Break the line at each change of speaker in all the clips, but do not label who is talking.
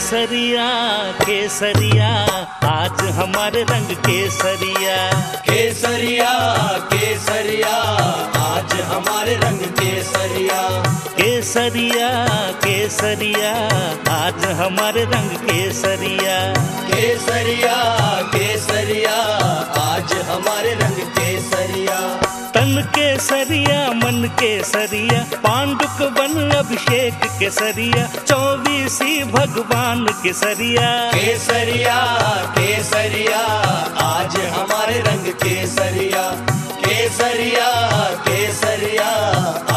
केसरिया केसरिया आज हमारे रंग केसरिया।
केसरिया केसरिया आज हमारे रंग केसरिया।
केसरिया केसरिया आज हमारे रंग केसरिया।
केसरिया केसरिया आज हमारे रंग केसरिया।
तन केसरिया मन केसरिया पांडुक वन अभिषेक केसरिया 24 भगवान केसरिया।
केसरिया केसरिया आज हमारे रंग केसरिया। केसरिया केसरिया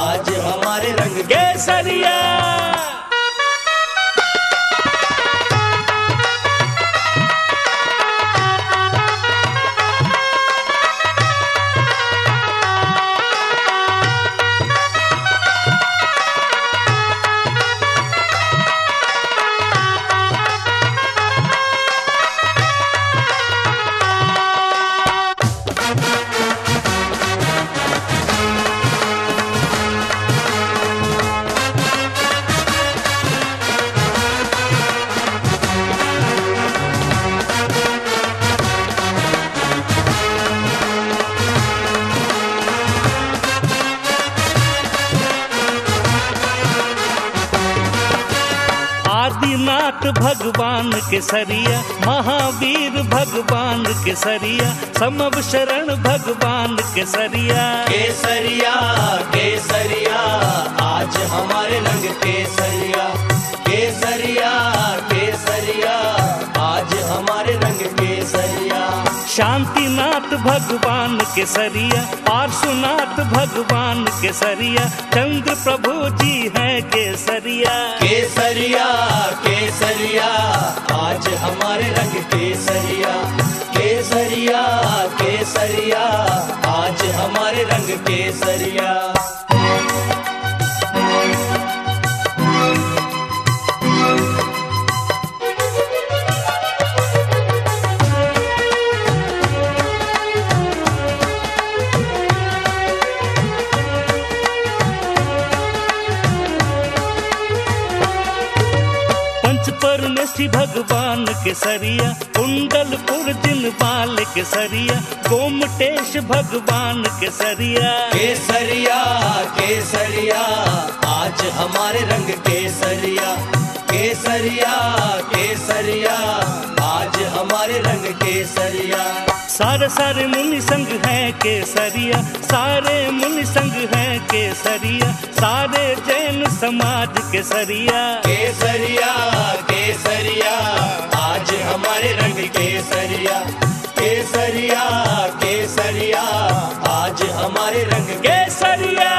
आज हमारे रंग
केसरिया। आदिनाथ भगवान केसरिया महावीर भगवान केसरिया समव शरण भगवान केसरिया।
केसरिया केसरिया आज हमारे रंग केसरिया। केसरिया केसरिया आज हमारे रंग केसरिया।
शांतिनाथ भगवान केसरिया पार्श्वनाथ भगवान केसरिया चंद्र प्रभु जी हैं केसरिया।
केसरिया केसरिया आज हमारे रंग केसरिया। केसरिया केसरिया आज हमारे रंग केसरिया।
परमेश्वरी भगवान केसरिया कुंडलपुर जिनपाल केसरिया गोमटेश भगवान केसरिया।
केसरिया केसरिया आज हमारे रंग केसरिया। केसरिया केसरिया आज हमारे रंग केसरिया।
सारे मुनि संग हैं केसरिया सारे मुनि संग हैं केसरिया सारे जैन समाज केसरिया।
केसरिया केसरिया आज हमारे रंग केसरिया। केसरिया केसरिया आज हमारे रंग
केसरिया।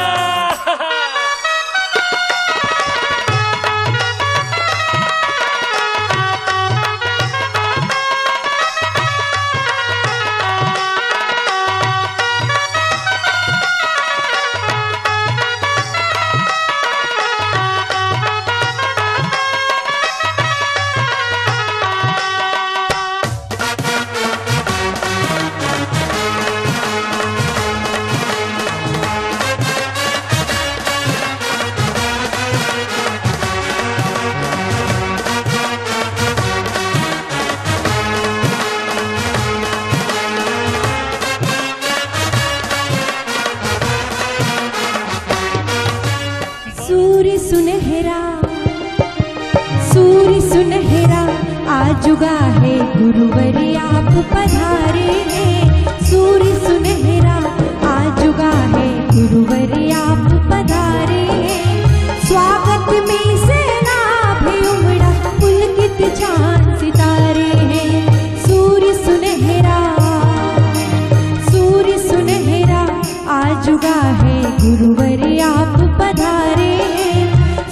सूर्य सुनहरा आजुगा है गुरुवर आप पधारे हैं। सूर्य सुनहरा आजुगा है गुरुवर आप पधारे हैं। स्वागत में सेना भी उमड़ा पुलकित चांद सितारे हैं। सूर्य सुनहरा आजुगा है गुरुवर आप पधारे हैं।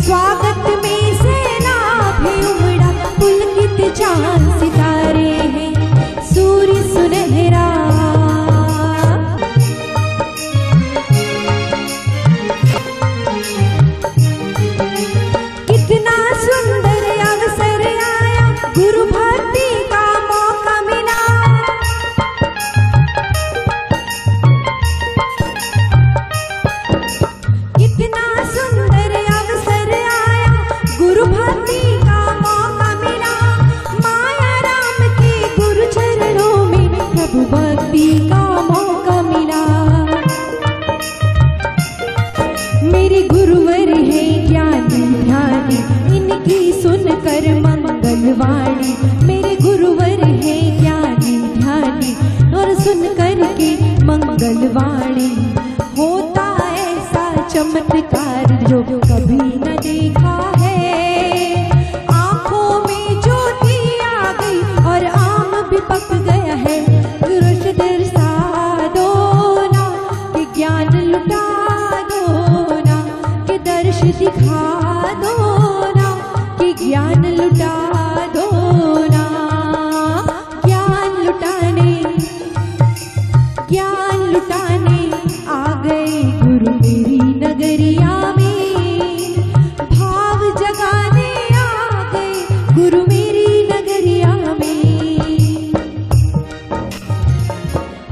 स्वागत में सेना भी उमड़ा पुलकित चांद सितारे हैं। सूर्य सुनहरा वाणी, इनकी सुनकर मंगलवाणी। मेरे गुरुवर है ज्ञानी ध्यानी, और सुन करके मंगलवाणी। होता ऐसा चमत्कार जो कभी न देखा है। आंखों में ज्योति आ गई और आम भी पक गया है। दृश दर्शा दो ना कि ज्ञान लुटा दो ना, कि दर्श दिखा दो ना, कि ज्ञान लुटा दो ना। ज्ञान लुटाने आ गए गुरु मेरी नगरिया में। भाव जगाने आ गए गुरु मेरी नगरिया में।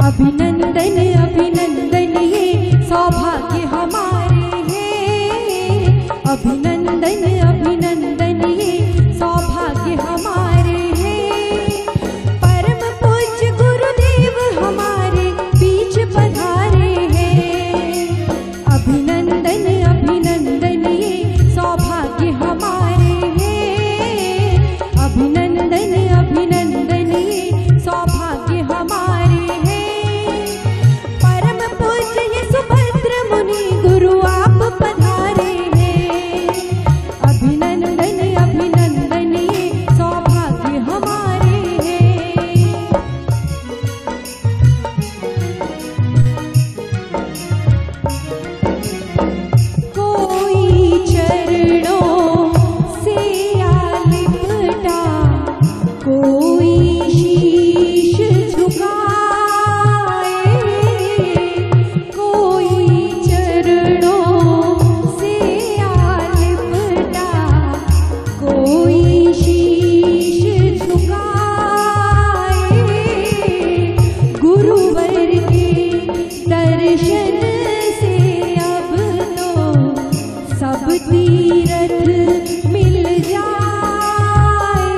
अभिनंदन अभिनंदन ये सौभाग्य हमारे हैं। अभिनंदन अभिनंदन ये सौभाग्य हमारे हैं। परम पूज्य गुरुदेव हमारे बीच पधारे हैं। अभिनंदन अभिनंदन ये सौभाग्य हमारे हैं। अभिनंदन अभिनंदन ये सौभाग्य हमारे हैं। परम पूज्य ये सुभद्र मुनि गुरु आप पधारे हैं। अभिनंदन अभिनंदन ये सौभाग्य हमारे हैं। कोई चरणों से आ लिपटा, कोई शीश झुकाए। कोई चरणों से आ लिपटा, कोई शीश झुकाए। गुरुवर के दर्शन से अब तो सब तीरथ मिल जाए।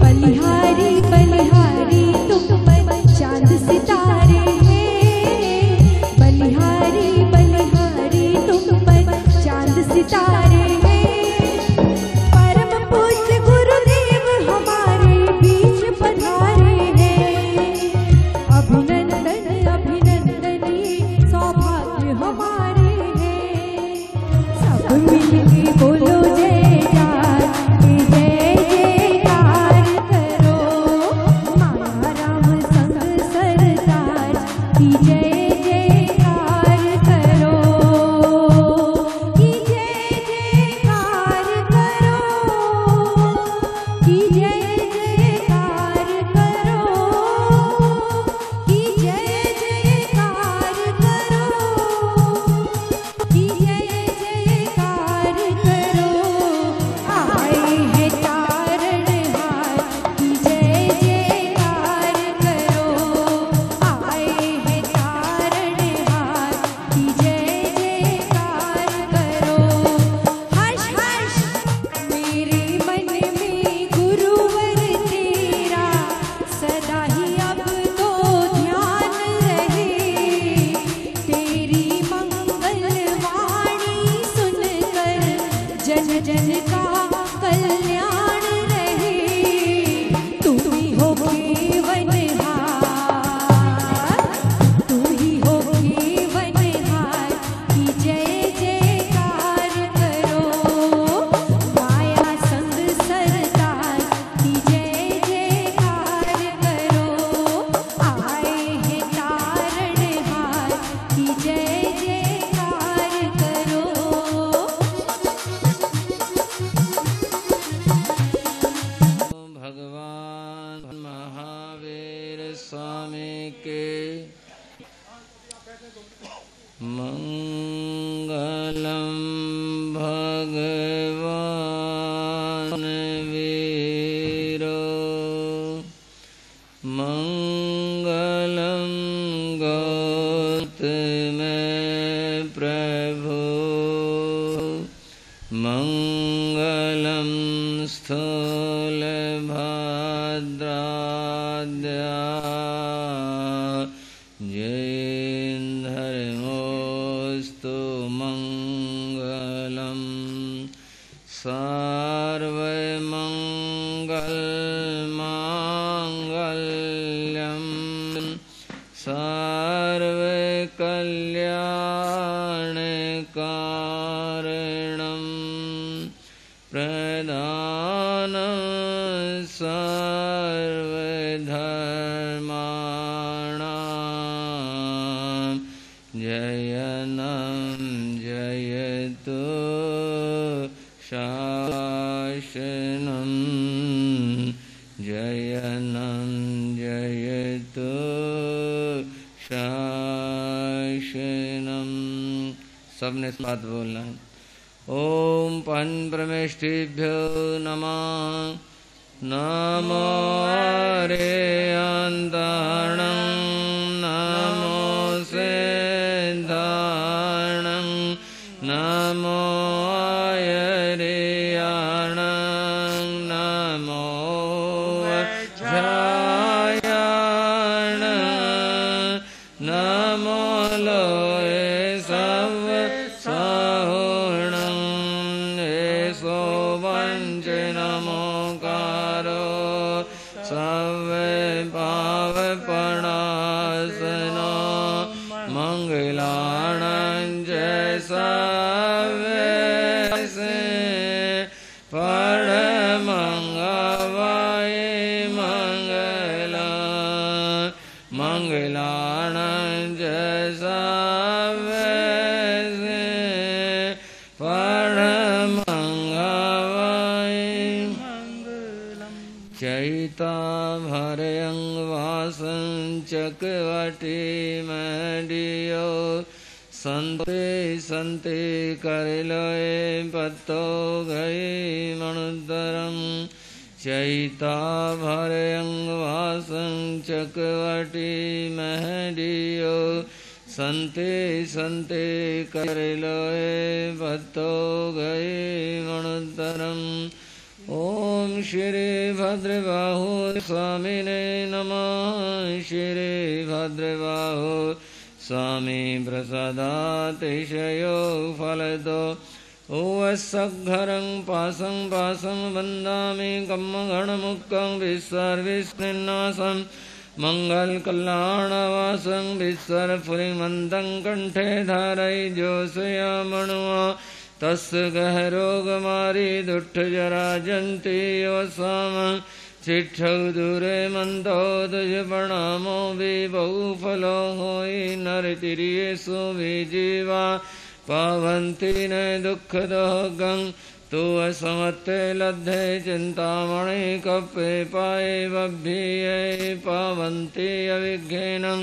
बलिहारी बलिहारी तुम पर चांद सितारे हैं। बलिहारी बलिहारी तुम पर चांद सितारे हैं। परम पूज्य गुरुदेव हमारे बीच पधारे हैं। अभिनंदन अभिनंदन ये सौभाग्य हमारे हैं। सब मिलके बोलो जयकार, जय जयकार करो। माया राम संग सरताज की जय जयकार करो। की जय जयकार करो। की जय जयकार करो। की जय जयकार करो। की जय जयकार करो। आए हैं तारणहार की जय जयकार करो। आए हैं तारणहार की जय जयकार करो। हर्ष हर्ष मेरे मन में गुरुवर तेरा, सदा ही अब तो ध्यान रहे। तेरी मंगल वाणी सुनकर जन जन का कल्याण रहे। तू ही हो केवनहार, तू ही हो केवनहार की जय जयकार करो। माया संग सरताज की जय जयकार करो। आए हैं तारणहार की जय जयकार करो।
भगवान महावीर स्वामी के मंगलम भगवान वीरो, मंगलम गौतम प्रभु, मंगलम स्थूल भद्राद्या। जैन धर्मोस्तु मंगलम सर्वमङ्गलमाङ्गल्यं सर्वकल्याणकारणं प्रदानं सर्वधर्माणां जयनं जयतु शासनं जयनं जयतु शासनं। सबने साथ बोलना है। ओम पंचप्रमेष्ठिभ्यो नमः। नमो अरिहन्ताणं नमो सिद्धाणं नमो अयरियाणं नमो वज्रायाणं नमो लोये सव साहुणं एषो वञ्चनमोकारो सर्वे पावपणासनो मङ्गलाणं जय सर्वे परमङ्गवाय मङ्गलं मङ्गलाणं जय सर्वे परमङ्गवाय मङ्गलं। चैताभरयं वासं चक्रवटीमडियो संते संते करलोए पत्तो गए मणुदरम चैताभरयं वासं चक्रवटी महडियो संते संते करलोए पत्तो गए मणुदरम। ओम श्री भद्रबाहु स्वामिने नमः। श्री भद्रबाहु स्वामी प्रसादातिशयो फलदो ओवसघरं पासं पासं वन्दामि कम्मगणमुक्तं विसर्विस्निन्नासं मङ्गलकल्याणवासं विसर्फुलिमन्दं कण्ठे धारयिजोषयामणुः तस्य गहरोगमारी दुष्टजराजन्ति योऽसामं चिक्षौ दूरे मन्दो दुजपणामो विबहुफलो होइ नरतिर्येषु विजीवा पावन्ति न दुःखदोगं तु असमत्ते लब्धे चिन्तामणि कप्पे पाये बभ्यये पावन्ति अविघ्नेनं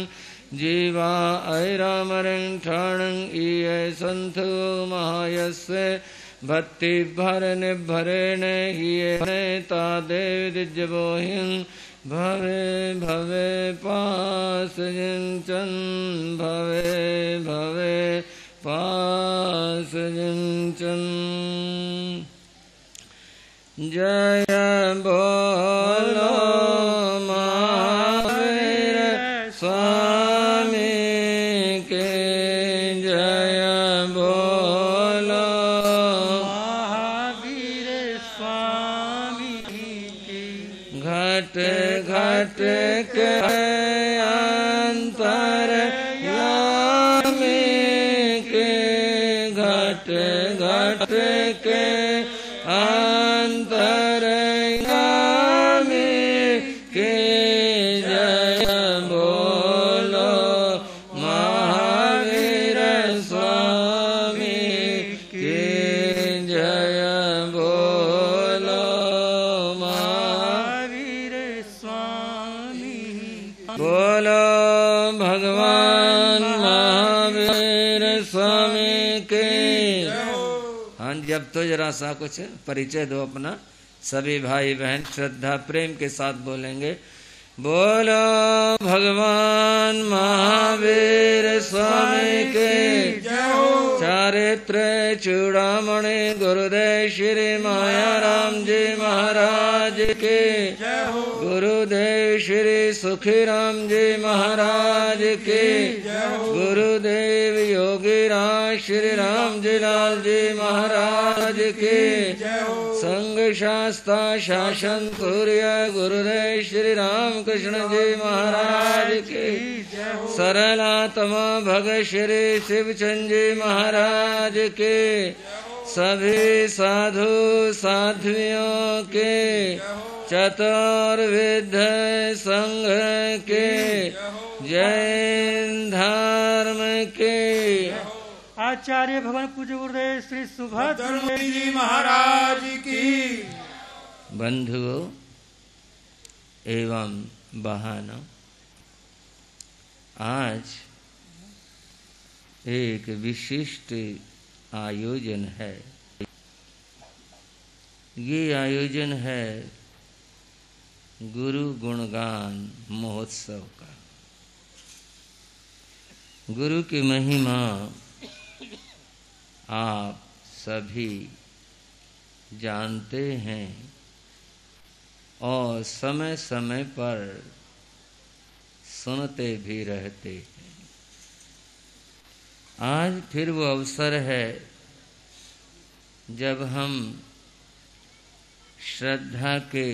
जीवा ऐरामरं क्षाणं ईये सन्थु महायस्य भक्तिभरनिर्भरेण हीये तादेवदिज्यबोहिं भवे भवे पासयञ्चन् भवे भवे पासयञ्चन्। जय बोलो महावीर स्वामी के जय बोलो महावीर स्वामी की। घट घट के अंतर यामी के घट घट के अंतर यामी के जय बोलो महावीर स्वामी के जय बोलो महावीर स्वामी। बोलो भगवान महावीर स्वामी के। हाँ जी, अब तो जरा सा कुछ परिचय दो अपना। सभी भाई बहन श्रद्धा प्रेम के साथ बोलेंगे। बोलो भगवान महावीर स्वामी के। चारित्र चूड़ामणि गुरुदेव श्री माया राम जी महाराज के। गुरुदेव श्री सुखीराम जी महाराज की, गुरुदेव योगी राज श्री राम जी लाल जी महाराज की, संघ शास्ता शासन सूर्य गुरुदेव श्री राम कृष्ण जी महाराज की, सरलात्मा भगत श्री शिवचंद जी महाराज के, सभी साधु साध्वियों के, चतुर्विध संघ के, जैन धर्म के,
आचार्य भगवान पूज्य गुरुदेव श्री सुभद्र जी महाराज की।
बंधुओं एवं बहनों, आज एक विशिष्ट आयोजन है। ये आयोजन है गुरु गुणगान महोत्सव का। गुरु की महिमा आप सभी जानते हैं और समय समय पर सुनते भी रहते हैं। आज फिर वो अवसर है जब हम श्रद्धा के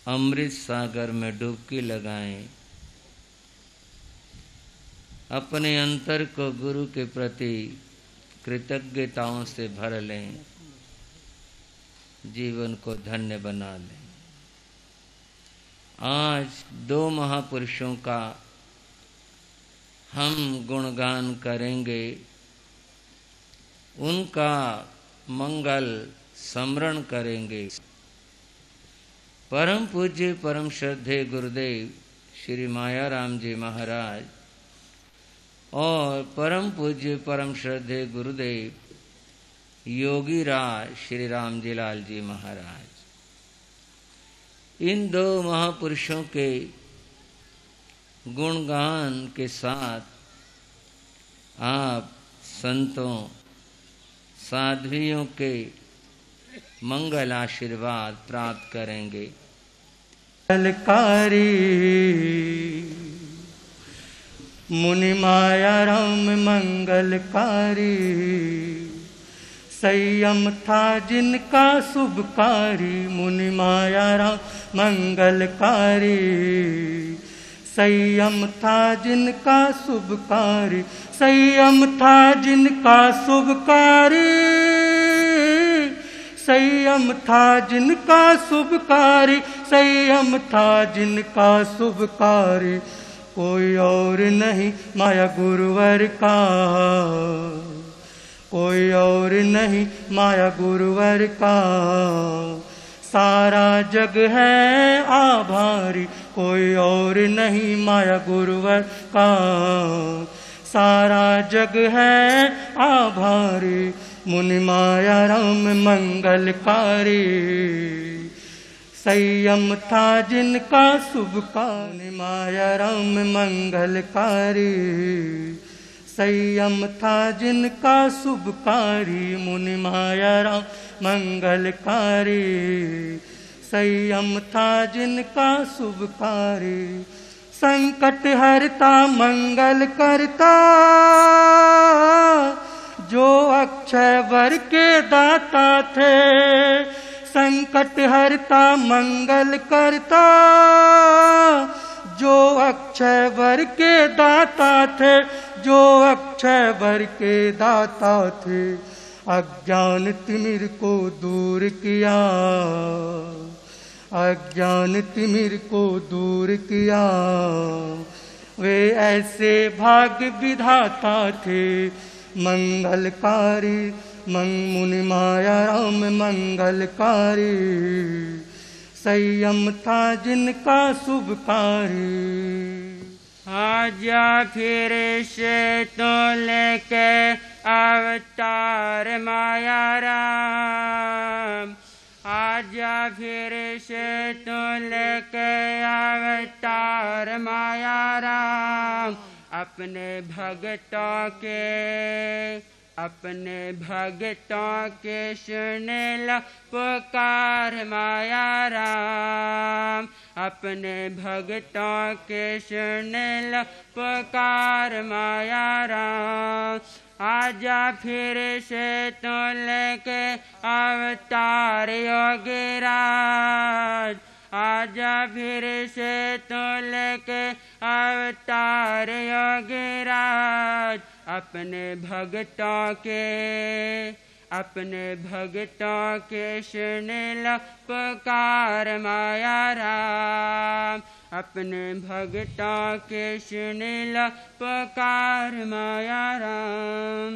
अमृत सागर में डुबकी लगाएं, अपने अंतर को गुरु के प्रति कृतज्ञताओं से भर लें, जीवन को धन्य बना लें। आज दो महापुरुषों का हम गुणगान करेंगे, उनका मंगल स्मरण करेंगे। परम पूज्य परम श्रद्धेय गुरुदेव श्री मायाराम जी महाराज और परम पूज्य परम श्रद्धेय गुरुदेव योगी राज श्री राम जी लाल जी महाराज, इन दो महापुरुषों के गुणगान के साथ आप संतों साध्वियों के मंगल आशीर्वाद प्राप्त करेंगे।
मंगलकारी मुनि माया राम मंगलकारी, संयम था जिनका शुभकारी। मुनि माया राम मंगलकारी, संयम था जिनका शुभकारी। संयम था जिनका शुभकारी, संयम था जिनका शुभकारी। संयम था जिनका शुभकारी, कोई और नहीं माया गुरुवर का, कोई और नहीं माया गुरुवर का। सारा जग है आभारी, कोई और नहीं माया गुरुवर का। सारा जग है आभारी, मुनि माया राम मंगलकारी। संयम था जिनका शुभकारी, माया राम मंगलकारी। संयम था जिनका शुभकारी, मुनि माया राम मंगलकारी। संयम था जिनका शुभकारी। संकट हरता मंगल करता, जो अक्षय वर के दाता थे। संकट हरता मंगल करता, जो अक्षय वर के दाता थे। जो अक्षय वर के दाता थे, अज्ञान तिमिर को दूर किया। अज्ञान तिमिर को दूर किया। वे ऐसे भाग्य विधाता थे मंगलकारी। मुनि माया राम मंगलकारी। संयम था जिनका शुभकारी।
आजा फिर से तो लेके अवतार माया राम। आजा फिर से तो लेके अवतार माया राम। अपने भक्तों के अपने भक्तों के सुन लो पुकार माया राम। अपने भक्तों के सुन लो पुकार माया राम। आजा फिर से तो लेके अवतार योगीराज। आजा फिर से तो लेके अवतार योगीराज। अपने भक्तों के सुन लो पुकार माया राम। अपने भक्तों के सुन लो पुकार माया राम।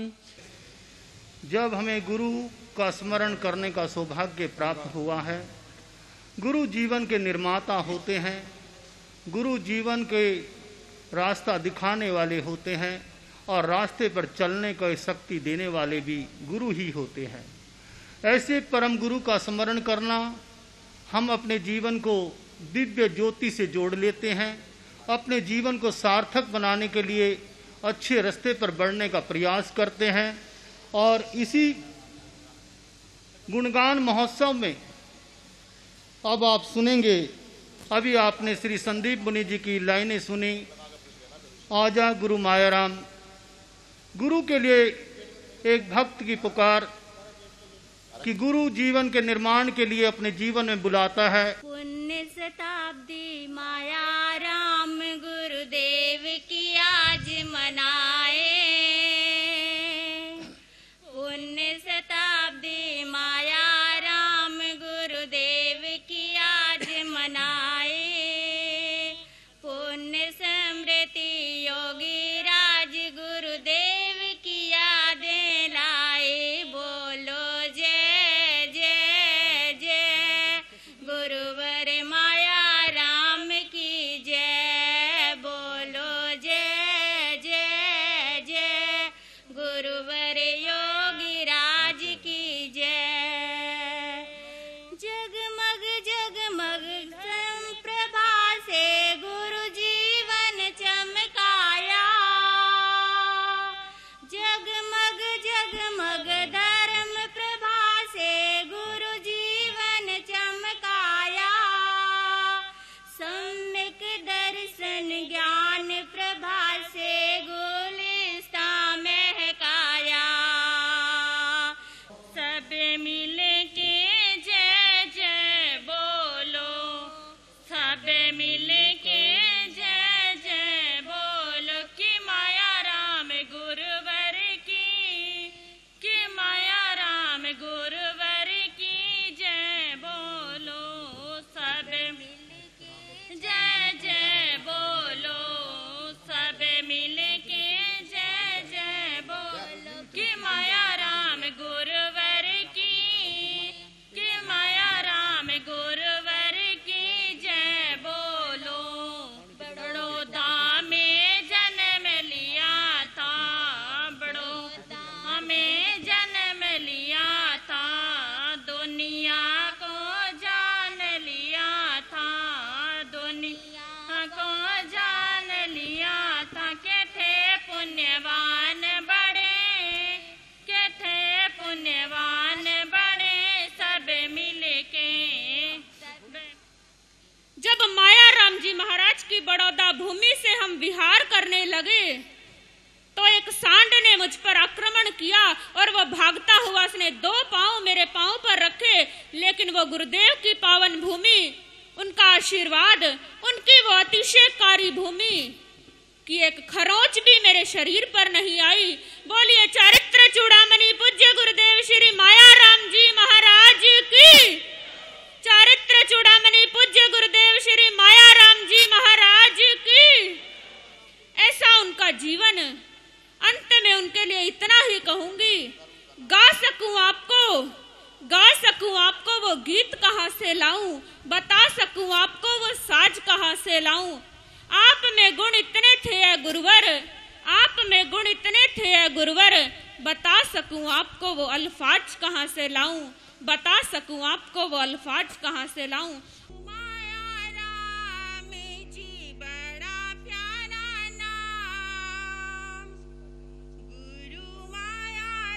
जब हमें गुरु का स्मरण करने का सौभाग्य प्राप्त हुआ है, गुरु जीवन के निर्माता होते हैं, गुरु जीवन के रास्ता दिखाने वाले होते हैं और रास्ते पर चलने का शक्ति देने वाले भी गुरु ही होते हैं। ऐसे परम गुरु का स्मरण करना, हम अपने जीवन को दिव्य ज्योति से जोड़ लेते हैं, अपने जीवन को सार्थक बनाने के लिए अच्छे रास्ते पर बढ़ने का प्रयास करते हैं। और इसी गुणगान महोत्सव में अब आप सुनेंगे, अभी आपने श्री संदीप मुनि जी की लाइनें सुनी, आजा गुरु माया राम। गुरु के लिए एक भक्त की पुकार कि गुरु जीवन के निर्माण के लिए अपने जीवन में बुलाता है।
पुण्य शताब्दी माया राम गुरुदेव की आज मनाए। पुण्य शताब्दी माया राम गुरुदेव की आज मनाए। पुण्य स्मृति योगी राज गुरुदेव की यादें लाए। बोलो जय जय जय गुरुवर माया राम की जय। बोलो जय जय जय गुरुवर योगी राज की जय। जगमग जगमग प्रभा से गुरु जीवन चमकाया। जगमग जगमग धर्म प्रभा से गुरु जीवन चमकाया। सम्यक दर्शन ज्ञान प्रभा से गुलिस्तां महकाया। सब मिल के जय जय बोलो। सब मिल के जय जय बोलो कि माया राम गुरुवर की, कि माया राम गुरुवर की जय बोलो। सब मिल के जय जय बोलो। सब मिल के जय जय बोलो कि माया राम गुरुवर की, कि माया राम गुरुवर की जय बोलो। बड़ौदा में जन्म लिया था। बड़ौदा में जन्म लिया था। दुनिया को जान लिया था। दुनिया को जान लिया था। के थे पुण्यवान बड़े, के थे पुण्यवान बड़े सब मिल के।
जब माया राम जी महाराज की बड़ौदा भूमि से हम विहार करने लगे तो एक सांड ने मुझ पर आक्रमण किया और वो भागता हुआ उसने 2 पांव मेरे पांव पर रखे, लेकिन वो गुरुदेव की पावन भूमि, उनका आशीर्वाद, उनकी वो अतिशयकारी भूमि कि एक खरोंच भी मेरे शरीर पर नहीं आई। बोलिए चारित्र चूड़ामणि पूज्य गुरुदेव श्री माया राम जी महाराज की। चारित्र चूड़ामणि पूज्य गुरुदेव श्री माया राम जी महाराज की। ऐसा उनका जीवन। अंत में उनके लिए इतना ही कहूंगी, गा सकूं आपको वो गीत कहाँ से लाऊं, बता सकूं आपको वो साज कहाँ से लाऊं। आप में गुण इतने थे है गुरुवर, आप में गुण इतने थे है गुरुवर, बता सकूं आपको वो अल्फाज कहाँ से लाऊं, बता सकूं आपको वो अल्फाज कहाँ से लाऊं।
माया राम जी बड़ा प्यारा नाम। गुरु माया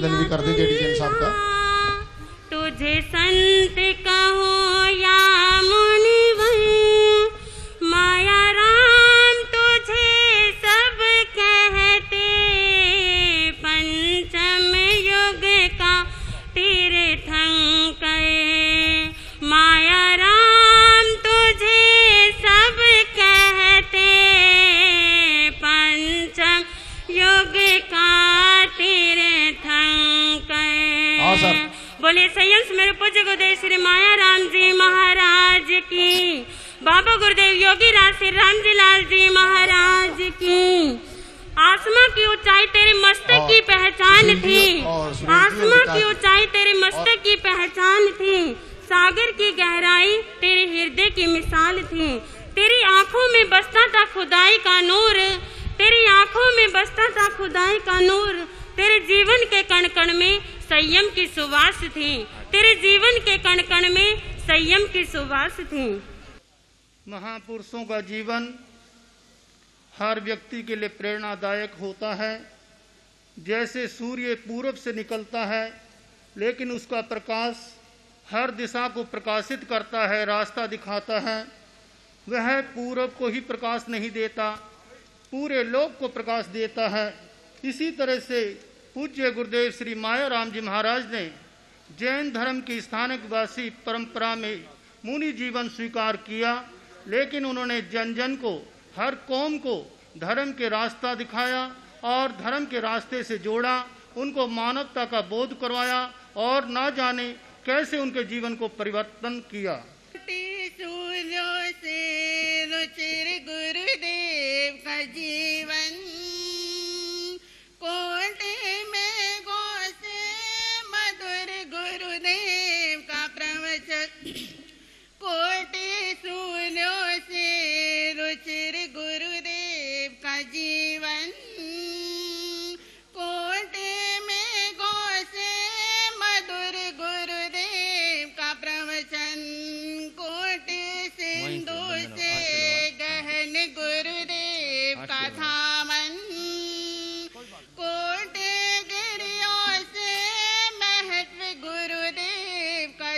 अभिनंदन भी कर दें जेडी जैन साहब का।
तुझे संत कहो या मुनिवर, माया राम तुझे सब कहते, पंचम युग का तीर्थंकर। माया राम तुझे सब कहते, पंचम युग का तीर्थंकर। बोले संयम से मेरे पूज्य गुरुदेव श्री माया राम जी महाराज की, बाबा गुरुदेव योगी राज श्री राम जी लाल जी महाराज की। आसमां की ऊंचाई तेरे मस्तक की पहचान थी, आसमां की ऊंचाई तेरे मस्तक की पहचान थी, सागर की गहराई तेरे हृदय की मिसाल थी। तेरी आंखों में बसता था खुदाई का नूर, तेरी आंखों में बसता था खुदाई का नूर। तेरे जीवन के कण कण में संयम की सुवास थी, तेरे जीवन के कण कण में संयम की सुवास थी।
महापुरुषों का जीवन हर व्यक्ति के लिए प्रेरणादायक होता है। जैसे सूर्य पूरब से निकलता है, लेकिन उसका प्रकाश हर दिशा को प्रकाशित करता है, रास्ता दिखाता है। वह पूरब को ही प्रकाश नहीं देता, पूरे लोक को प्रकाश देता है। इसी तरह से पूज्य गुरुदेव श्री माया राम जी महाराज ने जैन धर्म की स्थानकवासी परंपरा में मुनि जीवन स्वीकार किया, लेकिन उन्होंने जन जन को, हर कौम को धर्म के रास्ता दिखाया और धर्म के रास्ते से जोड़ा, उनको मानवता का बोध करवाया और ना जाने कैसे उनके जीवन को परिवर्तन किया।
से रुचिर गुरुदेव का जीवन, कोटि में गो से मधुर गुरुदेव का प्रवचन। कोटि सूर्यों से रुचिर गुरुदेव का जीवन, कोटि में गो से मधुर गुरुदेव का प्रवचन। कोटि सिंधु से गहन गुरुदेव का धामन, कोटि गिरियों से महत्व गुरुदेव का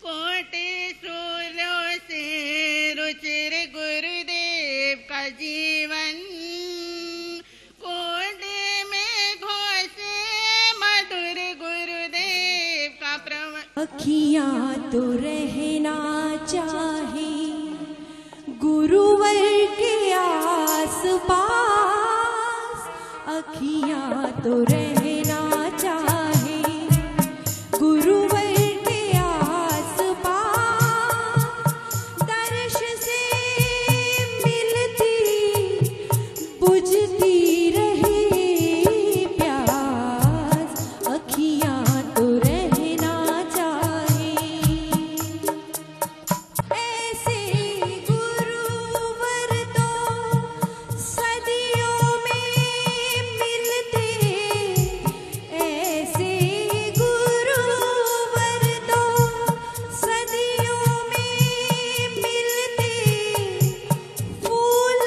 कोटि सूर्यों से रुचिर गुरुदेव का जीवन, कोटि में घोषे मधुर गुरुदेव का प्रवचन।
अखियाँ तो रहना चाहे गुरुवर के आस पास, अखियाँ तो रहना चाहे गुरुवर के आस पास। दर्श से मिलती बुझती रहे प्यास, अखियाँ तो रहना चाहे। ऐसे गुरुवर तो सदियों में मिलते, ऐसे गुरुवर तो सदियों में मिलते। फूल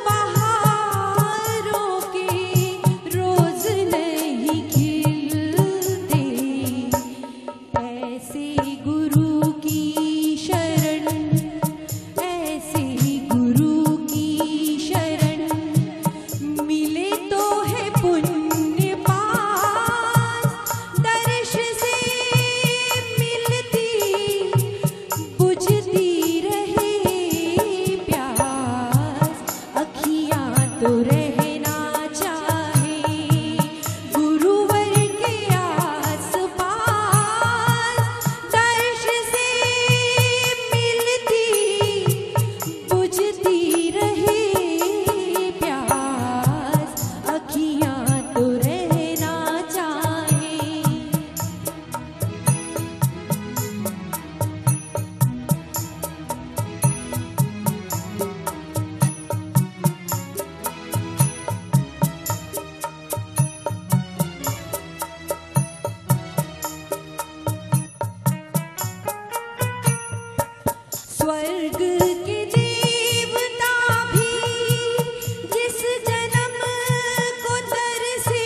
बहारों के रोज नहीं खिलते, ऐसे गुरु की शरण, ऐसे गुरु की शरण। मिले तो है पुण्य पास, दर्श से मिलती बुझती रहे प्यास, अखियाँ तो रहना चाहे गुरुवर के आस पास। दर्श से मिलती बुझती रहे प्यास, अखियाँ तो रहना चाहे। स्वर्ग के देवता भी जिस जन्म को तरसे,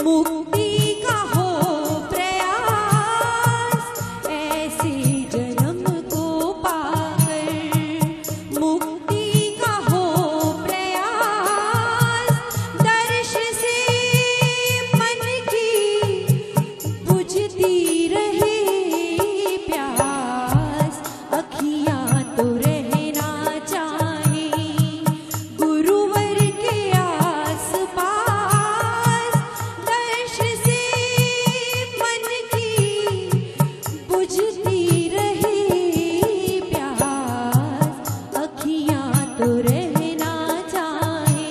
मुक्ति का हो प्रयास ऐसे जन्म को पाकर, मुक्ति का हो प्रयास दर्श से मन की बुझती रहे प्यास, अखियां तो रहना चाहे गुरुवर के आस पास, दर्श से मन की बुझती रहे प्यास, अखियां तो रहना चाहे।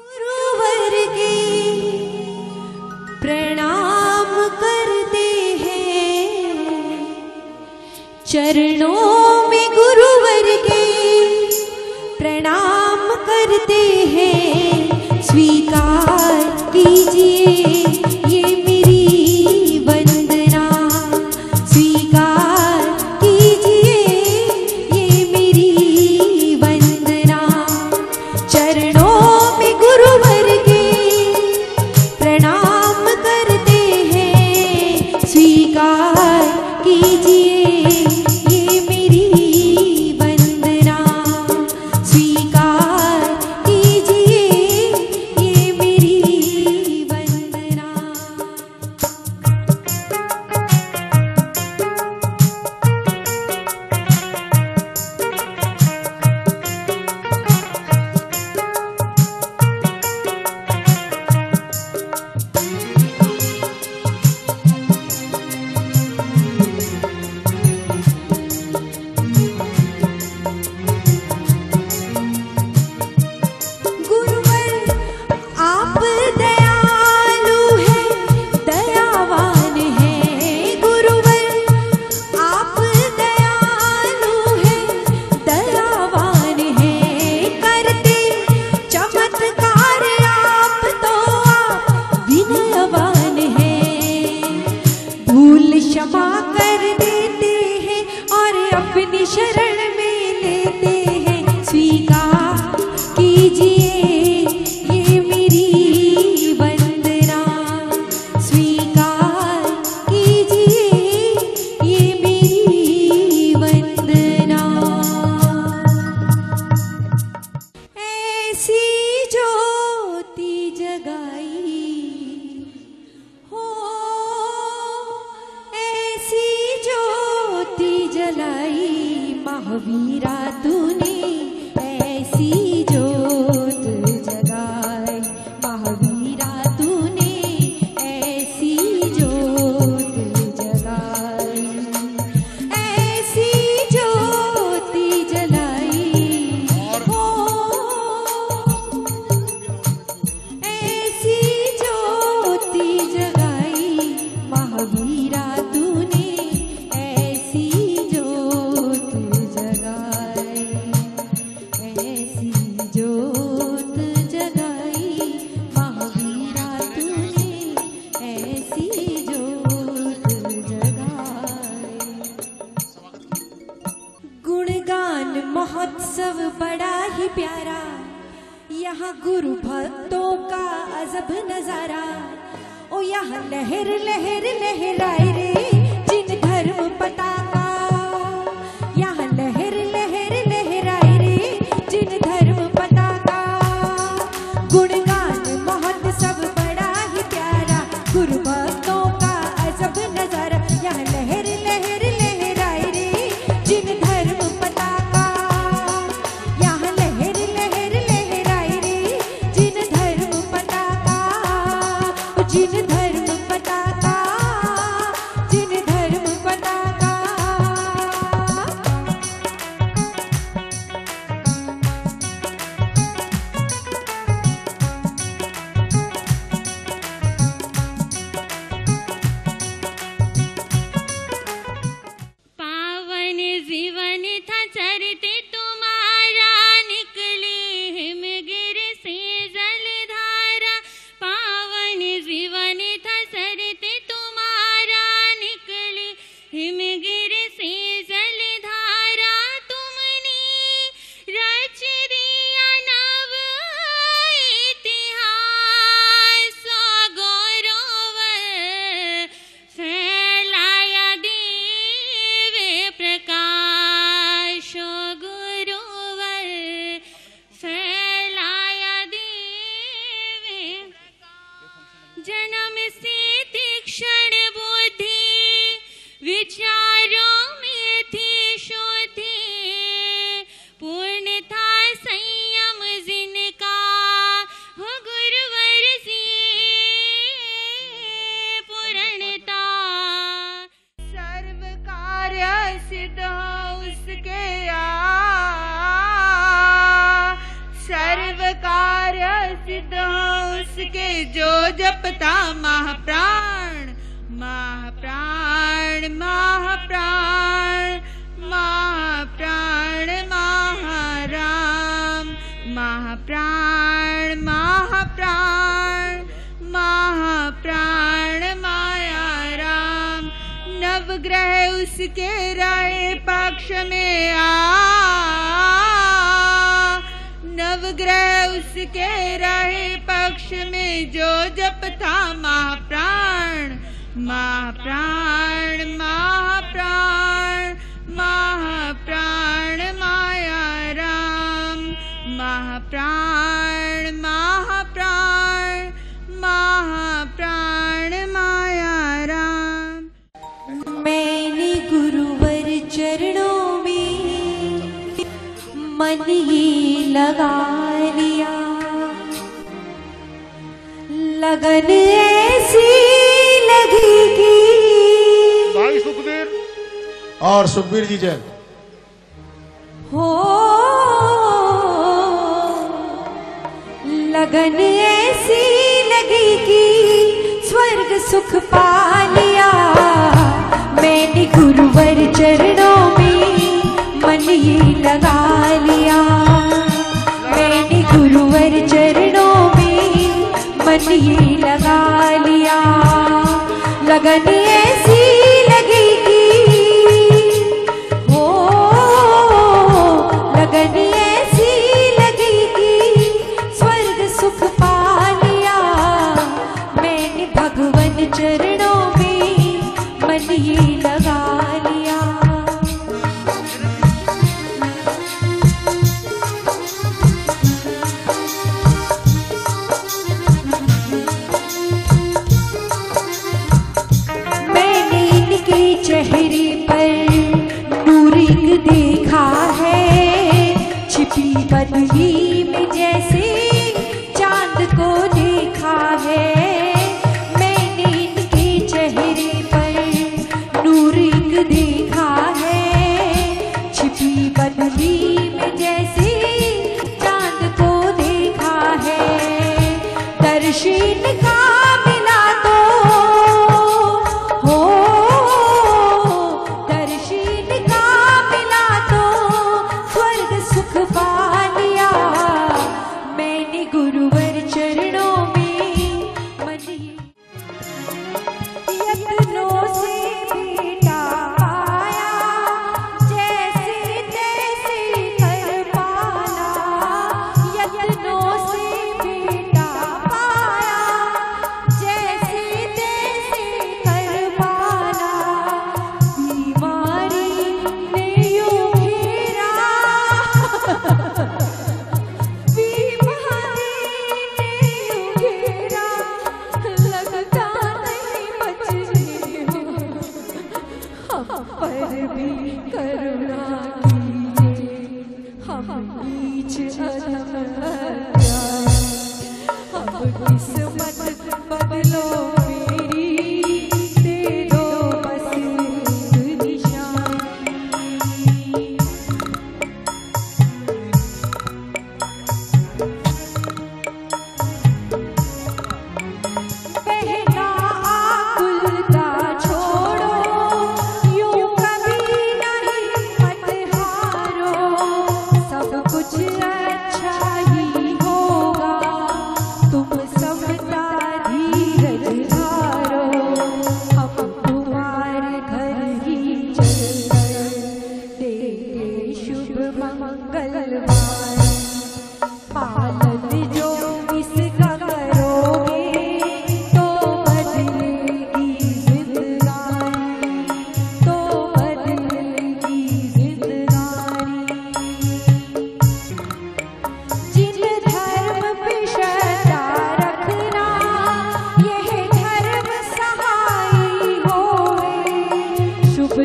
गुरुवर के प्रणाम करते हैं, चरणों में गुरुवर के प्रणाम करते हैं, स्वीकार कीजिए ये मेरी वंदना, स्वीकार कीजिए ये मेरी वंदना, चरणों में गुरुवर के प्रणाम करते हैं, स्वीकार कीजिए ये मेरी वंदना, स्वीकार कीजिए ये मेरी वंदना। गुरुवर आप दयालु हैं, दयावान हैं, गुरुवर आप दयालु हैं, दयावान हैं, करते चमत्कार आप तो आप विनयवान हैं, भूल क्षमा कर देते हैं और अपनी शरण में लेते हैं, स्वीकार कीजिए ये मेरी वंदना, स्वीकार कीजिए ये मेरी वंदना। ऐसी ज्योति जगाई हो, ऐसी ज्योति जलाई महावीरा तूने, ऐसी ज्योत जगाई महावीरा तूने, ऐसी ज्योत जगाई, ऐसी ज्योति जलाई हो, ऐसी ज्योति जगाई महावीरा तूने, ऐसी ज्योत जगाई, ऐसी ज्योत जगाई महावीरा तूने, ऐसी ज्योत जगाई। गुणगान महोत्सव बड़ा ही प्यारा, यहाँ गुरु भक्तों का अजब नजारा, ओ यहाँ लहर लहर लहराए रे जिन धर्म पताका, यहाँ लहर लहर लहराए रे जिन धर्म पताका, गुणगान महोत्सव बड़ा ही प्यारा, गुरु भक्तों का अजब नजारा, यहाँ लहर लहर लहराए रे जिन धर्म पताका, यहाँ लहर लहर लहराए रे जिन धर्म पताका, जिन धर्म पताका, जिन धर्म पताका,
दो उसके जो जपता महाप्राण महाप्राण महाप्राण महाप्राण महाराम महाप्राण महाप्राण महाप्राण माया राम। नवग्रह उसके राय पक्ष में नवग्रह उसके राहे पक्ष में जो जपता महाप्राण महाप्राण महाप्राण महाप्राण माया राम महाप्राण महाप्राण महाप्राण माया राम।
मैंने गुरुवर चरणों में मन ये लगा लिया, लगन ऐसी लगेगी।
भाई सुखबीर
और सुखबीर जी जय
हो, लगन ऐसी लगेगी स्वर्ग सुख पा लिया। मैंने गुरुवर चरणों में मन ये लगा लिया, मैंने गुरुवर चरणों में मन ये लगा लिया। लगन ऐसी लगेगी हो, लगन ऐसी लगेगी स्वर्ग सुख पा लिया। मैंने भगवन चरणों में मन ये लगा लिया। चेहरे पर नूर एक देखा है, छिपी बदली में जैसे चांद को देखा है। मैंने इनके चेहरे पर नूर एक देखा है, छिपी बदली में जैसे चांद को देखा है। दर्शन का मिला तो हो,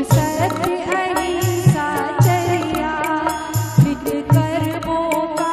सत्य अहिंसा चर्या, नित कर्मों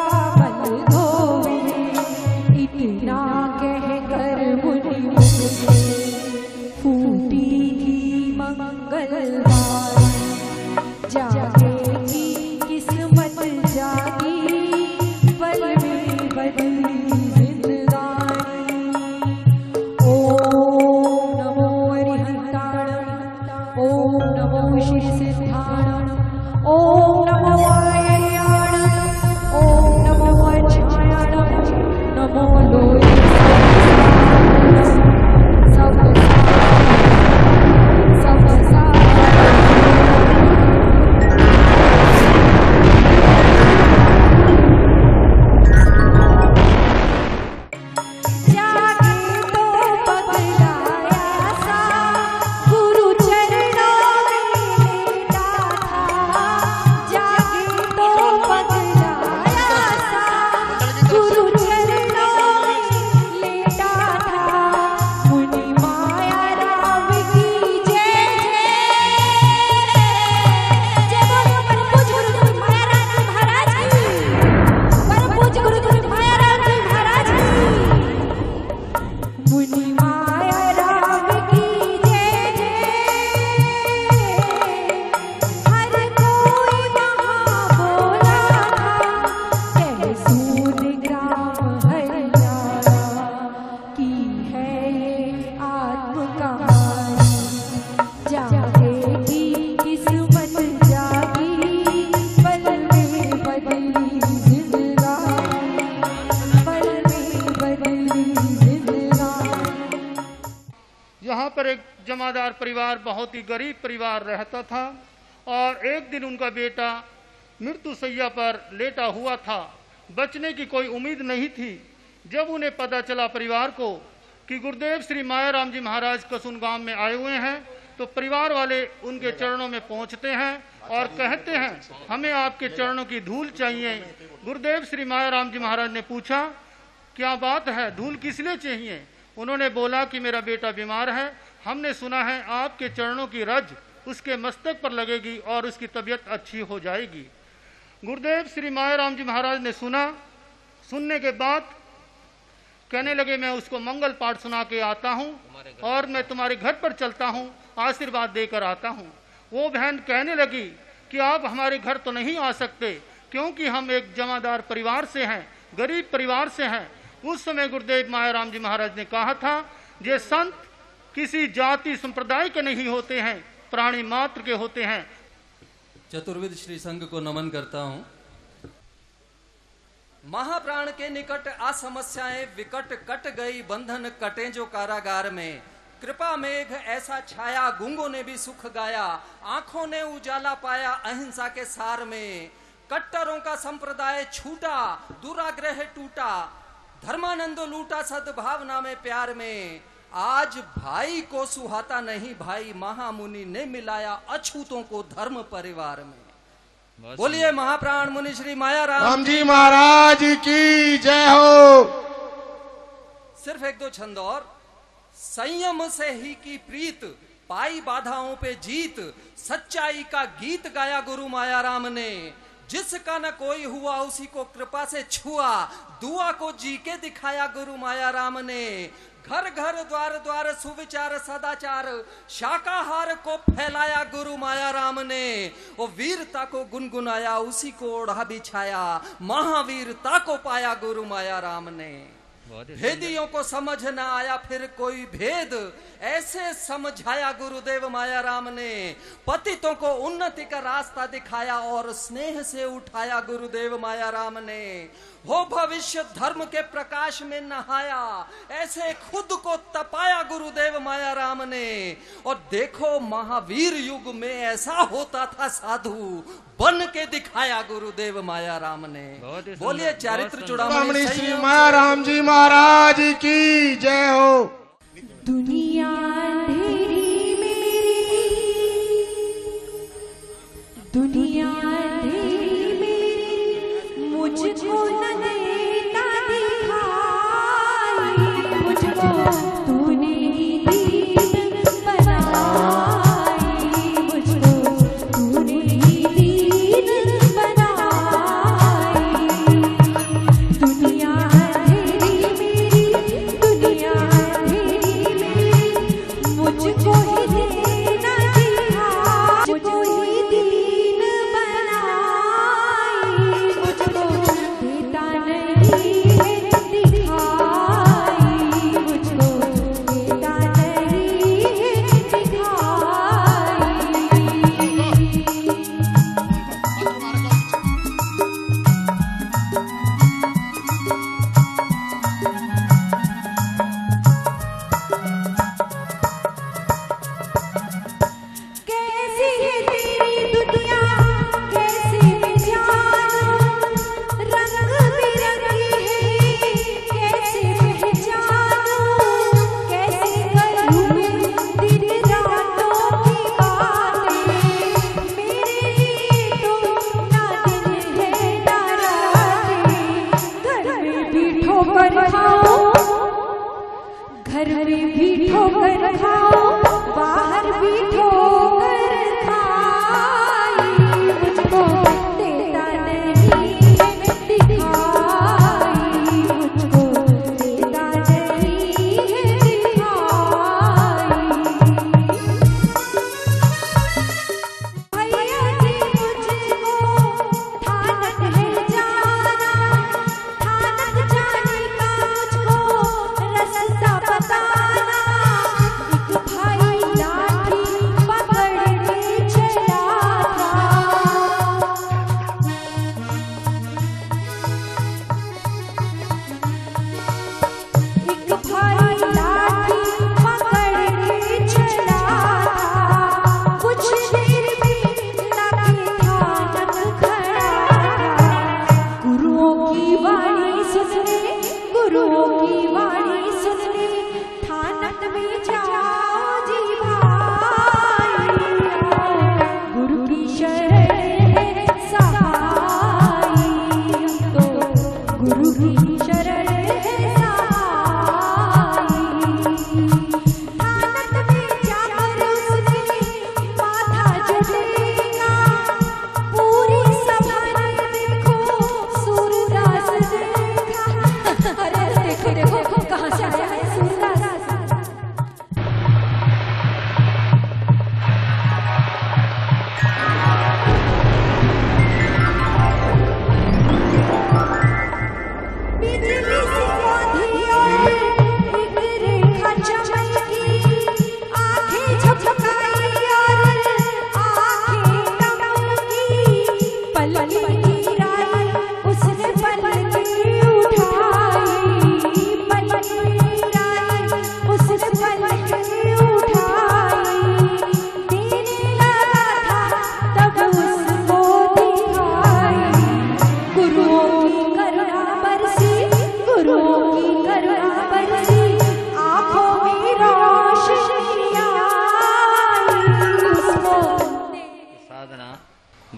यहाँ पर एक जमादार परिवार, बहुत ही गरीब परिवार रहता था और एक दिन उनका बेटा मृत्युशैया पर लेटा हुआ था। बचने की कोई उम्मीद नहीं थी। जब उन्हें पता चला परिवार को कि गुरुदेव श्री मायाराम जी महाराज कसुन गांव में आए हुए हैं, तो परिवार वाले उनके चरणों में पहुंचते हैं और कहते हैं हमें आपके चरणों की धूल चाहिए। गुरुदेव श्री मायाराम जी महाराज ने पूछा क्या बात है, धूल किस लिए चाहिए? उन्होंने बोला कि मेरा बेटा बीमार है, हमने सुना है आपके चरणों की रज उसके मस्तक पर लगेगी और उसकी तबीयत अच्छी हो जाएगी। गुरुदेव श्री मायाराम जी महाराज ने सुना। सुनने के बाद कहने लगे मैं उसको मंगल पाठ सुना के आता हूँ और मैं तुम्हारे घर पर चलता हूँ, आशीर्वाद देकर आता हूँ। वो बहन कहने लगी कि आप हमारे घर तो नहीं आ सकते क्योंकि हम एक जमादार परिवार से हैं, गरीब परिवार से हैं। उस समय गुरुदेव मायाराम जी महाराज ने कहा था ये संत किसी जाति संप्रदाय के नहीं होते हैं, प्राणी मात्र के होते हैं।
चतुर्विद श्री संघ को नमन करता हूँ। महाप्राण के निकट आ समस्याएं विकट, कट गई बंधन कटे जो कारागार में। कृपा मेघ ऐसा छाया, गूंगों ने भी सुख गाया, आंखों ने उजाला पाया अहिंसा के सार में। कट्टरों का संप्रदाय छूटा, दुराग्रह टूटा, धर्मानंद लूटा सद्भावना में प्यार में। आज भाई को सुहाता नहीं भाई, महामुनि ने मिलाया अछूतों को धर्म परिवार में। बोलिए महाप्राण मुनि श्री मायाराम
जी महाराज की जय हो।
सिर्फ एक दो छंद और। संयम से ही की प्रीत, पाई बाधाओं पे जीत, सच्चाई का गीत गाया गुरु मायाराम ने। जिसका न कोई हुआ उसी को कृपा से छुआ, दुआ को जी के दिखाया गुरु मायाराम ने। घर घर द्वार द्वार सुविचार सदाचार, शाकाहार को फैलाया गुरु मायाराम ने। वो वीरता को गुनगुनाया, उसी को ओढ़ा बिछाया, महावीरता को पाया गुरु मायाराम ने। भेदियों को समझ न आया फिर कोई भेद, ऐसे समझाया गुरुदेव मायाराम ने। पतितों को उन्नति का रास्ता दिखाया और स्नेह से उठाया गुरुदेव मायाराम ने। हो भविष्य धर्म के प्रकाश में नहाया, ऐसे खुद को तपाया गुरुदेव मायाराम ने। और देखो महावीर युग में ऐसा होता था साधु, बन के दिखाया गुरुदेव मायाराम ने। बोलिए चारित्र चूड़ामणि
श्री मायाराम जी महाराज की जय हो।
दुनिया अंधेरी मेरी, दुनिया अंधेरी मेरी, मुझको न देता दिखाई, मुझको तूने ही दीन बनाई, मुझको तूने ही दीन बनाई। दुनिया अंधेरी मेरी, दुनिया अंधेरी मेरी, मुझको ही देना दिखाई, मुझको ही दीन बनाई, मुझको देता नहीं है दिखाई, मुझको देता नहीं है दिखाई। कैसी है तेरी दुनिया, कैसे मैं जानूं, रंग बिरंगी है, कैसे पहचानूं, कैसे करूं दिन रातों की बातें, मेरे लिए तो ना दिन है ना रातें। घर में भी ठोकर खाऊं, घर में भी ठोकर खाऊं, बाहर भी ठोकर खाई, मुझको देता नहीं है दिखाई, मुझको देता नहीं है दिखाई। भैया जी मुझको थानक है जाना, थानक जाने का मुझको रास्ता बताना,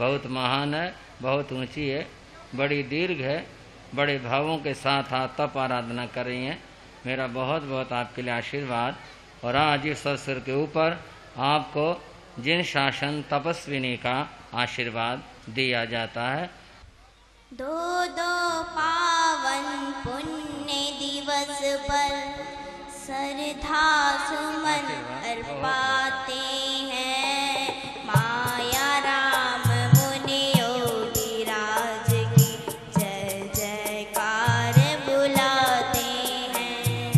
बहुत महान है, बहुत ऊंची है, बड़ी दीर्घ है, बड़े भावों के साथ आप तप आराधना कर रही हैं। मेरा बहुत बहुत आपके लिए आशीर्वाद। और आज इस अवसर के ऊपर आपको जिन शासन तपस्विनी का आशीर्वाद दिया जाता है।
दो दो पावन पुण्य दिवस पर श्रद्धा सुमन अर्पाते हैं, माया राम मुनि योगी राज की जय जयकार बुलाते हैं।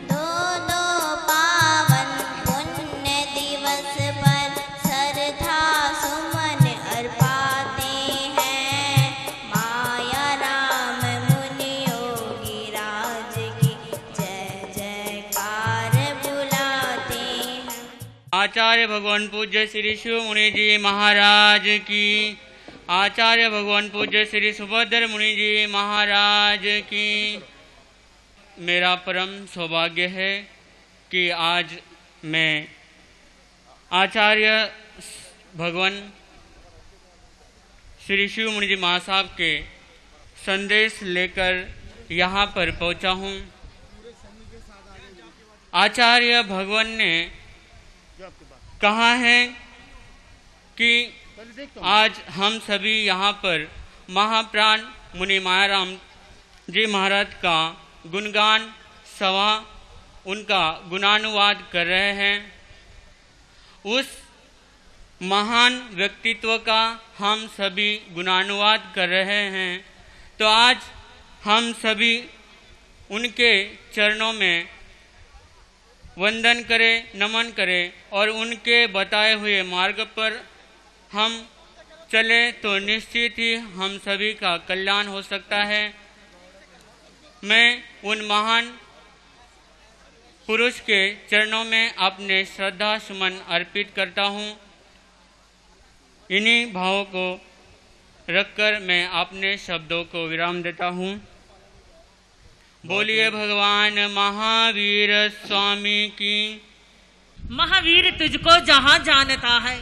दो दो पावन पुण्य दिवस पर श्रद्धा सुमन अर्पाते हैं, माया राम मुनि योगी राज की जय जयकार बुलाते हैं।
आचार्य भगवान पूज्य श्री शिव मुनि जी महाराज की, आचार्य भगवान पूज्य श्री सुभद्र मुनि जी महाराज की। मेरा परम सौभाग्य है कि आज मैं आचार्य भगवान श्री शिव मुनि जी महासाहब के संदेश लेकर यहाँ पर पहुँचा हूँ। आचार्य भगवान ने कहा है कि आज हम सभी यहाँ पर महाप्राण मुनि मायाराम जी महाराज का गुणगान सभा, उनका गुणानुवाद कर रहे हैं। उस महान व्यक्तित्व का हम सभी गुणानुवाद कर रहे हैं। तो आज हम सभी उनके चरणों में वंदन करें, नमन करें और उनके बताए हुए मार्ग पर हम चले तो निश्चित ही हम सभी का कल्याण हो सकता है। मैं उन महान पुरुष के चरणों में अपने श्रद्धा सुमन अर्पित करता हूँ। इन्हीं भावों को रखकर मैं अपने शब्दों को विराम देता हूँ। बोलिए भगवान महावीर स्वामी की।
महावीर तुझको जहाँ जानता है,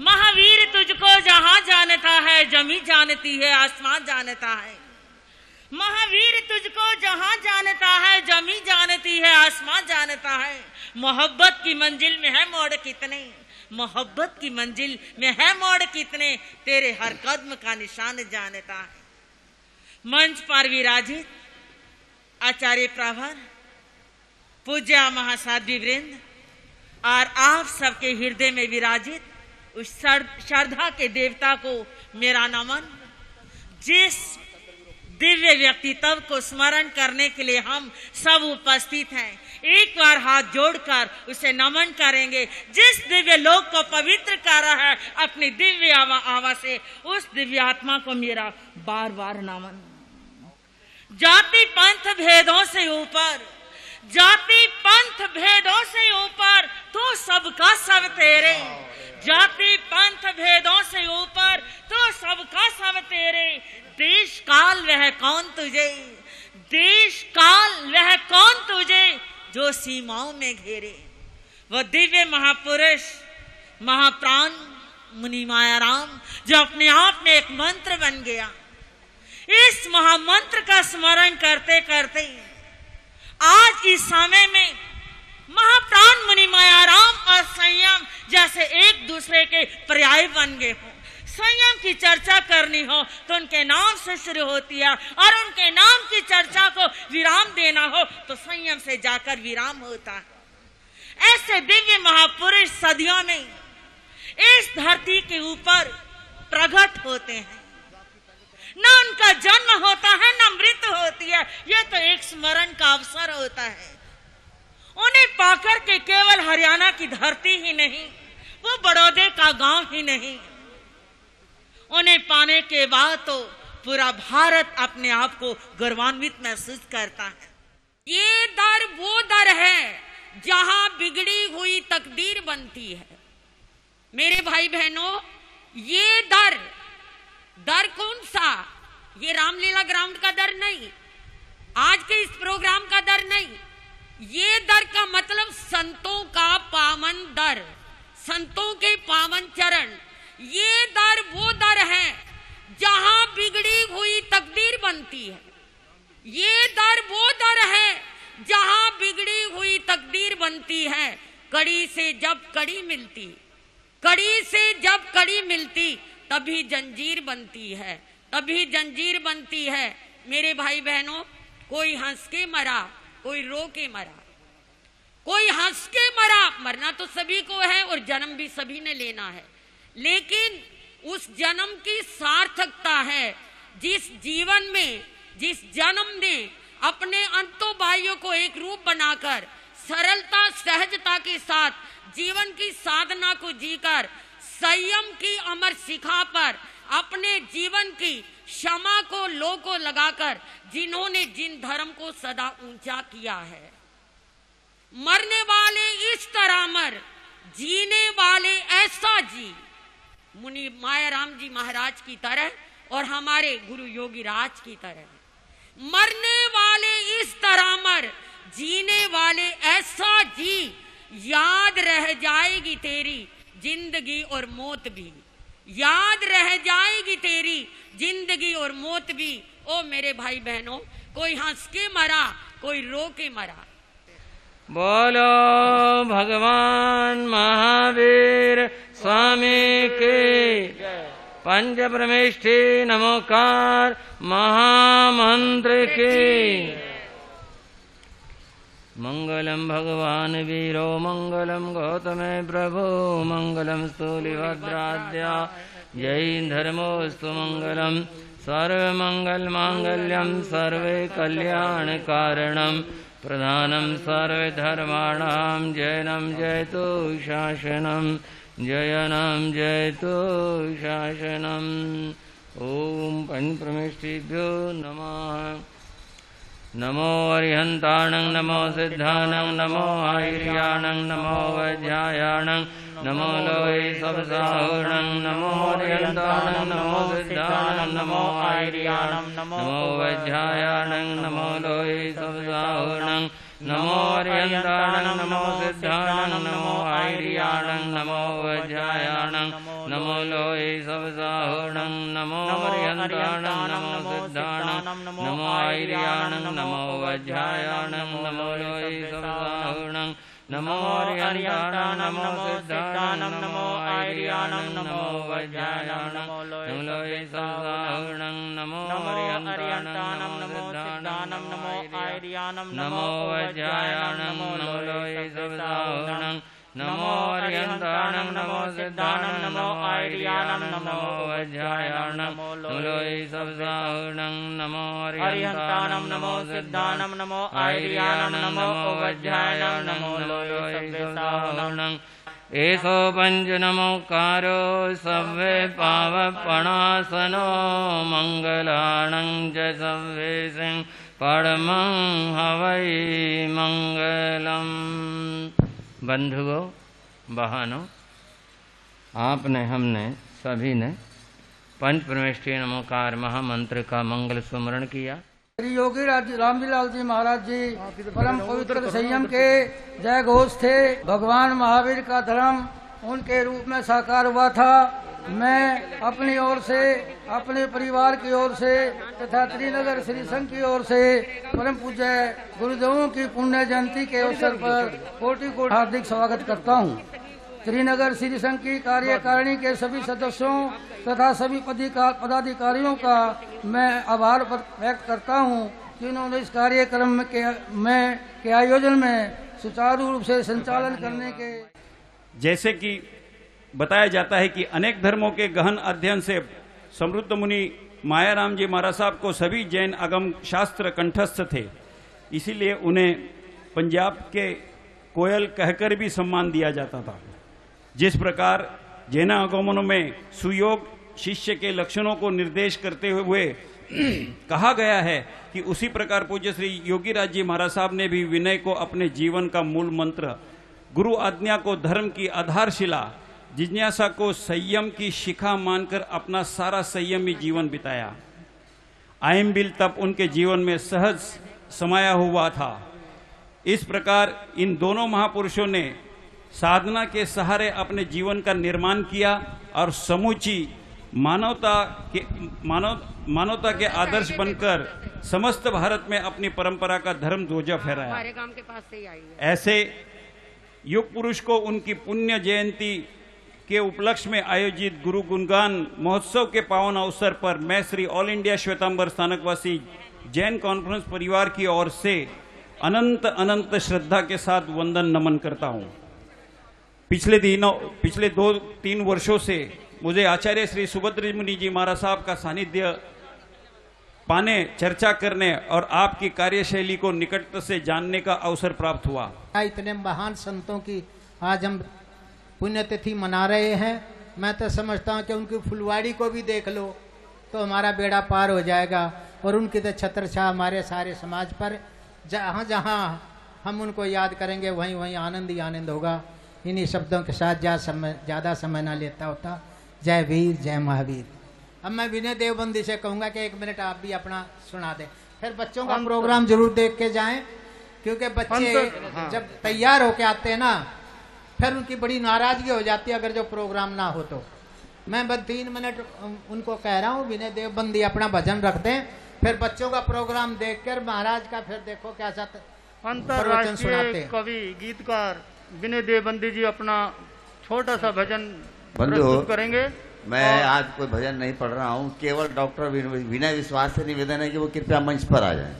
महावीर तुझको जहाँ जानता है, जमी जानती है आसमान जानता है। महावीर तुझको जहाँ जानता है, जमी जानती है आसमान जानता है। मोहब्बत की मंजिल में है मोड़ कितने, मोहब्बत की मंजिल में है मोड़ कितने, तेरे हर कदम का निशान जानता है। मंच पर विराजित आचार्य प्रवर, पूज्य महासाध्वी वृंद और आप सबके हृदय में विराजित उस श्रद्धा के देवता को मेरा नमन। जिस दिव्य व्यक्तित्व को स्मरण करने के लिए हम सब उपस्थित हैं, एक बार हाथ जोड़कर उसे नमन करेंगे। जिस दिव्य लोक को पवित्र कर रहा है अपनी दिव्य आवा से, उस दिव्य आत्मा को मेरा बार बार नमन। जाति पंथ भेदों से ऊपर, जाति पंथ भेदों से ऊपर तो सबका सब तेरे। जाति पंथ भेदों से ऊपर तो सबका सब तेरे। देश काल वह कौन तुझे, देश काल वह कौन तुझे जो सीमाओं में घेरे। वह दिव्य महापुरुष महाप्राण मुनि मायाराम जो अपने आप में एक मंत्र बन गया। इस महामंत्र का स्मरण करते करते आज इस समय में महाप्राण मुनि मायाराम और संयम जैसे एक दूसरे के पर्याय बन गए हो। संयम की चर्चा करनी हो तो उनके नाम से शुरू होती है, और उनके नाम की चर्चा को विराम देना हो तो संयम से जाकर विराम होता है। ऐसे दिव्य महापुरुष सदियों में इस धरती के ऊपर प्रकट होते हैं। न उनका जन्म होता है न मृत्यु होती है, यह तो एक स्मरण का अवसर होता है। उन्हें पाकर के केवल हरियाणा की धरती ही नहीं, वो बड़ौदे का गांव ही नहीं, उन्हें पाने के बाद तो पूरा भारत अपने आप को गौरवान्वित महसूस करता है।
ये दर वो दर है जहां बिगड़ी हुई तकदीर बनती है। मेरे भाई बहनों, ये दर कौन सा? ये रामलीला ग्राउंड का दर नहीं, आज के इस प्रोग्राम का दर नहीं। ये दर का मतलब संतों का पावन दर, संतों के पावन चरण,
ये दर वो दर है जहां बिगड़ी हुई तकदीर बनती है। ये दर वो दर है जहां बिगड़ी हुई तकदीर बनती है। कड़ी से जब कड़ी मिलती, कड़ी से जब कड़ी मिलती, तभी जंजीर बनती है, तभी जंजीर बनती है। मेरे भाई बहनों, कोई हंस के मरा, कोई रो के मरा, कोई हंस के मरा। मरना तो सभी को है और जन्म भी सभी ने लेना है, लेकिन उस जन्म की सार्थकता है जिस जीवन में, जिस जन्म ने अपने अंतों भाइयों को एक रूप बनाकर सरलता सहजता के साथ जीवन की साधना को जीकर संयम की अमर शिखा पर अपने जीवन की क्षमा को लो को लगाकर जिन्होंने जिन धर्म को सदा ऊंचा किया है। मरने वाले इस तरह मर, जीने वाले ऐसा जी, मुनि मायाराम जी महाराज की तरह और हमारे गुरु योगी राज की तरह। मरने वाले इस तरह मर, जीने वाले ऐसा जी, याद रह जाएगी तेरी जिंदगी और मौत भी, याद रह जाएगी तेरी जिंदगी और मौत भी। ओ मेरे भाई बहनों, कोई हंस के मरा, कोई रो के मरा।
बोलो भगवान महावीर स्वामी के पंच परमेष्ठी नमोकार महामंत्र के। मंगलम भगवान वीरो मंगलम गौतमे प्रभो मंगलम स्थूलिभद्राद्या जय धर्मोस्तु मंगलम सर्वमंगल मांगल्यम सर्वे कल्याण कारणम प्रधानम सर्वधर्माणां जयनं जयतु शासनम जयनं जयतु शासनम। ओम पंचप्रमेष्ठिभ्यो नमः। नमो अरिहंताणं नमो सिद्धाणं नमो आयुर्याणं नमो वैद्यायाणं नमो लोये सबसाहुणं नमो अरिहंताणं नमो सिद्धाणं नमो आयुर्याणं नमो वैद्यायाणं नमो लोये सबसाहुणं नमो अरिहंताणं नमो सिद्धाणं नमो आयुर्याणं नमो वैद्यायाणं नमो लोये सबसाहुणं नमो अरिहंताणं नमो सिद्धाणं नमो आयुर्याणं नमो वैद्यायाणं नमो लोये सबसाहुणं नमो अरिहंताणं नमो सिद्धाणं नमो आयुर्याणं नमो वैद्यायाणं नमो लोये सबसाहुणं नमो अरिहंताणं नमो सिद्धाणं नमो आयुर्याणं नमो वैद्यायाणं नमो लोये सबसाहुणं नमो अरिहंताणं नमो सिद्धाणं नमो आयुर्याणं नमो वैद्यायाणं नमो लोये सबसाहुणं नमो अरिहंताणं नमो सिद्धाणं नमो आयुर्याणं नमो वैद्यायाणं नमो लोये सबसाहुणं। एषो पंच नमोकारो सव्वे पावपणासनो मंगलाणं च सव्वेशं परमं हवै मंगलम। बंधुओं बहनों, आपने, हमने, सभी ने पंच परमेष्ठी नमोकार महामंत्र का मंगल सुमरण किया।
श्री योगी रामजीलाल जी महाराज जी परम पवित्र संयम के जय घोष थे। भगवान महावीर का धर्म उनके रूप में साकार हुआ था। मैं अपनी ओर से, अपने परिवार की ओर से तथा त्रिनगर श्री संघ की ओर से परम पूज्य गुरुदेवों की पुण्य जयंती के अवसर पर कोटि कोटि हार्दिक स्वागत करता हूँ। त्रिनगर श्री संघ की कार्यकारिणी के सभी सदस्यों तथा सभी पदाधिकारियों का मैं आभार व्यक्त करता हूँ जिन्होंने इस कार्यक्रम के आयोजन में सुचारू रूप से संचालन करने के।
जैसे कि बताया जाता है कि अनेक धर्मों के गहन अध्ययन से समृद्ध मुनि मायाराम जी महाराज साहब को सभी जैन आगम शास्त्र कंठस्थ थे, इसीलिए उन्हें पंजाब के कोयल कहकर भी सम्मान दिया जाता था। जिस प्रकार जैन आगमनों में सुयोग शिष्य के लक्षणों को निर्देश करते हुए कहा गया है कि उसी प्रकार पूज्य श्री योगी राज जी महाराज साहब ने भी विनय को अपने जीवन का मूल मंत्र, गुरु आज्ञा को धर्म की आधारशिला, जिज्ञासा को संयम की शिखा मानकर अपना सारा संयमी जीवन बिताया। आयम्बिल तप उनके जीवन में सहज समाया हुआ था। इस प्रकार इन दोनों महापुरुषों ने साधना के सहारे अपने जीवन का निर्माण किया और समूची मानवता के आदर्श बनकर समस्त भारत में अपनी परंपरा का धर्म ध्वजा फहराया।
हमारे गांव के पास से ही आई है।
ऐसे युग पुरुष को उनकी पुण्य जयंती के उपलक्ष्य में आयोजित गुरु गुणगान महोत्सव के पावन अवसर पर मैं Shri All India Shwetambar Sthanakvasi Jain conference परिवार की ओर से अनंत अनंत श्रद्धा के साथ वंदन नमन करता हूं। पिछले 2-3 वर्षों से मुझे आचार्य श्री सुभद्र मुनि जी महाराज साहब का सानिध्य पाने, चर्चा करने और आपकी कार्यशैली को निकट से जानने का अवसर प्राप्त हुआ।
इतने महान संतों की आज हम पुण्यतिथि मना रहे हैं। मैं तो समझता हूँ कि उनकी फुलवाड़ी को भी देख लो तो हमारा बेड़ा पार हो जाएगा और उनकी तो छत्र छाया हमारे सारे समाज पर। जहाँ जहाँ हम उनको याद करेंगे वहीं वहीं आनंद ही आनंद होगा। इन्हीं शब्दों के साथ ज़्यादा समय ना लेता होता। जय वीर, जय महावीर। अब मैं विनय देवबंदी से कहूँगा कि 1 मिनट आप भी अपना सुना दें, फिर बच्चों का प्रोग्राम जरूर देख के जाएं, क्योंकि बच्चे जब तैयार होके आते हैं ना फिर उनकी बड़ी नाराजगी हो जाती है अगर जो प्रोग्राम ना हो तो। मैं बस 3 मिनट उनको कह रहा हूँ, विनय देवबंदी अपना भजन रख दें, फिर बच्चों का प्रोग्राम देखकर महाराज का फिर देखो कैसा प्रवचन सुनाते हैं।
कवि गीतकार विनय देवबंदी जी अपना छोटा सा भजन प्रस्तुत करेंगे।
मैं आज कोई भजन नहीं पढ़ रहा हूँ, केवल डॉक्टर विनय विश्वास से निवेदन है कि वो कृपया मंच पर आ जाए।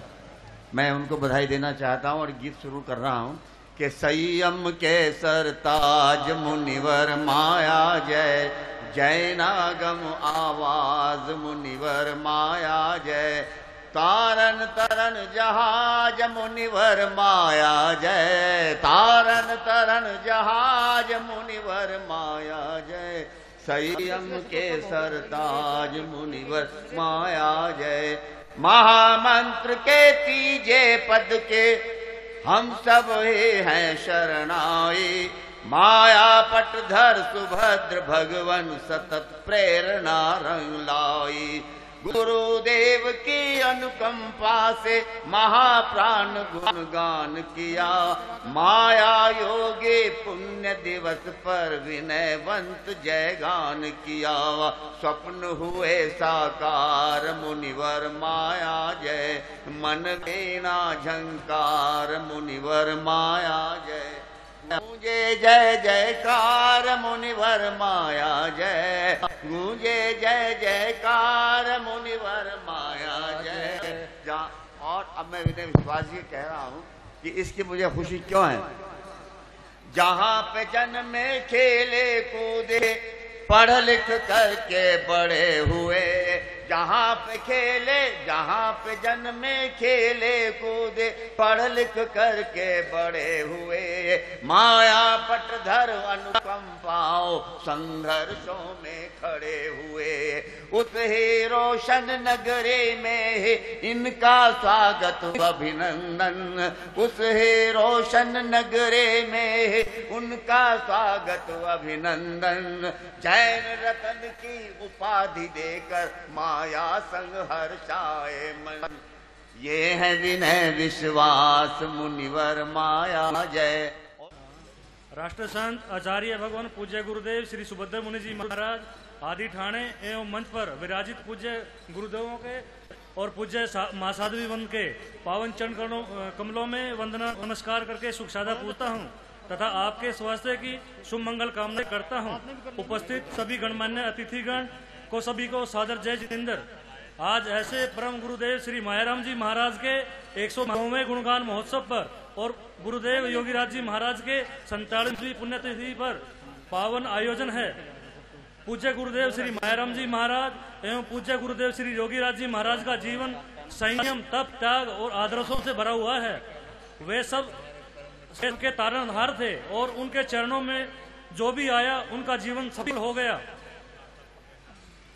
मैं उनको बधाई देना चाहता हूँ और गीत शुरू कर रहा हूँ कि संयम के सरताज मुनिवर माया जय, जैनागम आवाज मुनिवर माया जय, तारन तरन जहाज मुनिवर माया जय, तारन तरन जहाज मुनिवर माया जय, संयम के सरताज मुनिवर माया जय। महामंत्र के तीजे पद के हम सब ही हैं शरणाई, माया पटधर सुभद्र भगवन सतत प्रेरणा रंग लाई। गुरुदेव की अनुकंपा से महाप्राण गुणगान किया, माया योगी पुण्य दिवस पर विनयवंत जयगान किया। स्वप्न हुए साकार मुनिवर माया जय, मन वीणा झंकार मुनिवर माया जय। गूंजे जय जयकार मुनिवर माया जय, गूंजे जय जयकार मुनिवर माया जय। और अब मैं विनय विश्वास जी कह रहा हूँ कि इसकी मुझे खुशी क्यों है। जहाँ पे जन्मे खेले कूदे पढ़ लिख करके बड़े हुए, जहाँ पे खेले जहाँ पे जन्मे खेले कूदे पढ़ लिख करके बड़े हुए, माया पटधर अनुकंपाओं संघर्षों में खड़े हुए। उस ही रोशन नगरी में ही इनका स्वागत अभिनंदन, उस ही रोशन नगरी में ही उनका स्वागत अभिनंदन। जैन रतन की उपाधि देकर माया संग हर्षाए मन, ये है विनय विश्वास मुनिवर माया जय।
राष्ट्र संत आचार्य भगवान पूज्य गुरुदेव श्री सुभद्र मुनि जी महाराज आदि ठाणे एवं मंच पर विराजित पूज्य गुरुदेवों के और पूज्य महासाध्वी वन के पावन चरण कमलों में वंदना नमस्कार करके सुख सादा पूछता हूँ तथा आपके स्वास्थ्य की शुभ मंगल कामना करता हूँ। उपस्थित सभी गणमान्य अतिथिगण को सभी को सादर जय जितेंद्र। आज ऐसे परम गुरुदेव श्री मायाराम जी महाराज के 109वें गुणगान महोत्सव पर और गुरुदेव योगीराज जी महाराज के 47वीं पुण्यतिथि पर पावन आयोजन है। पूज्य गुरुदेव श्री मायाराम जी महाराज एवं पूज्य गुरुदेव श्री योगीराज जी महाराज का जीवन संयम, तप, त्याग और आदर्शों से भरा हुआ है। वे सब के तारणहार थे और उनके चरणों में जो भी आया उनका जीवन सफल हो गया।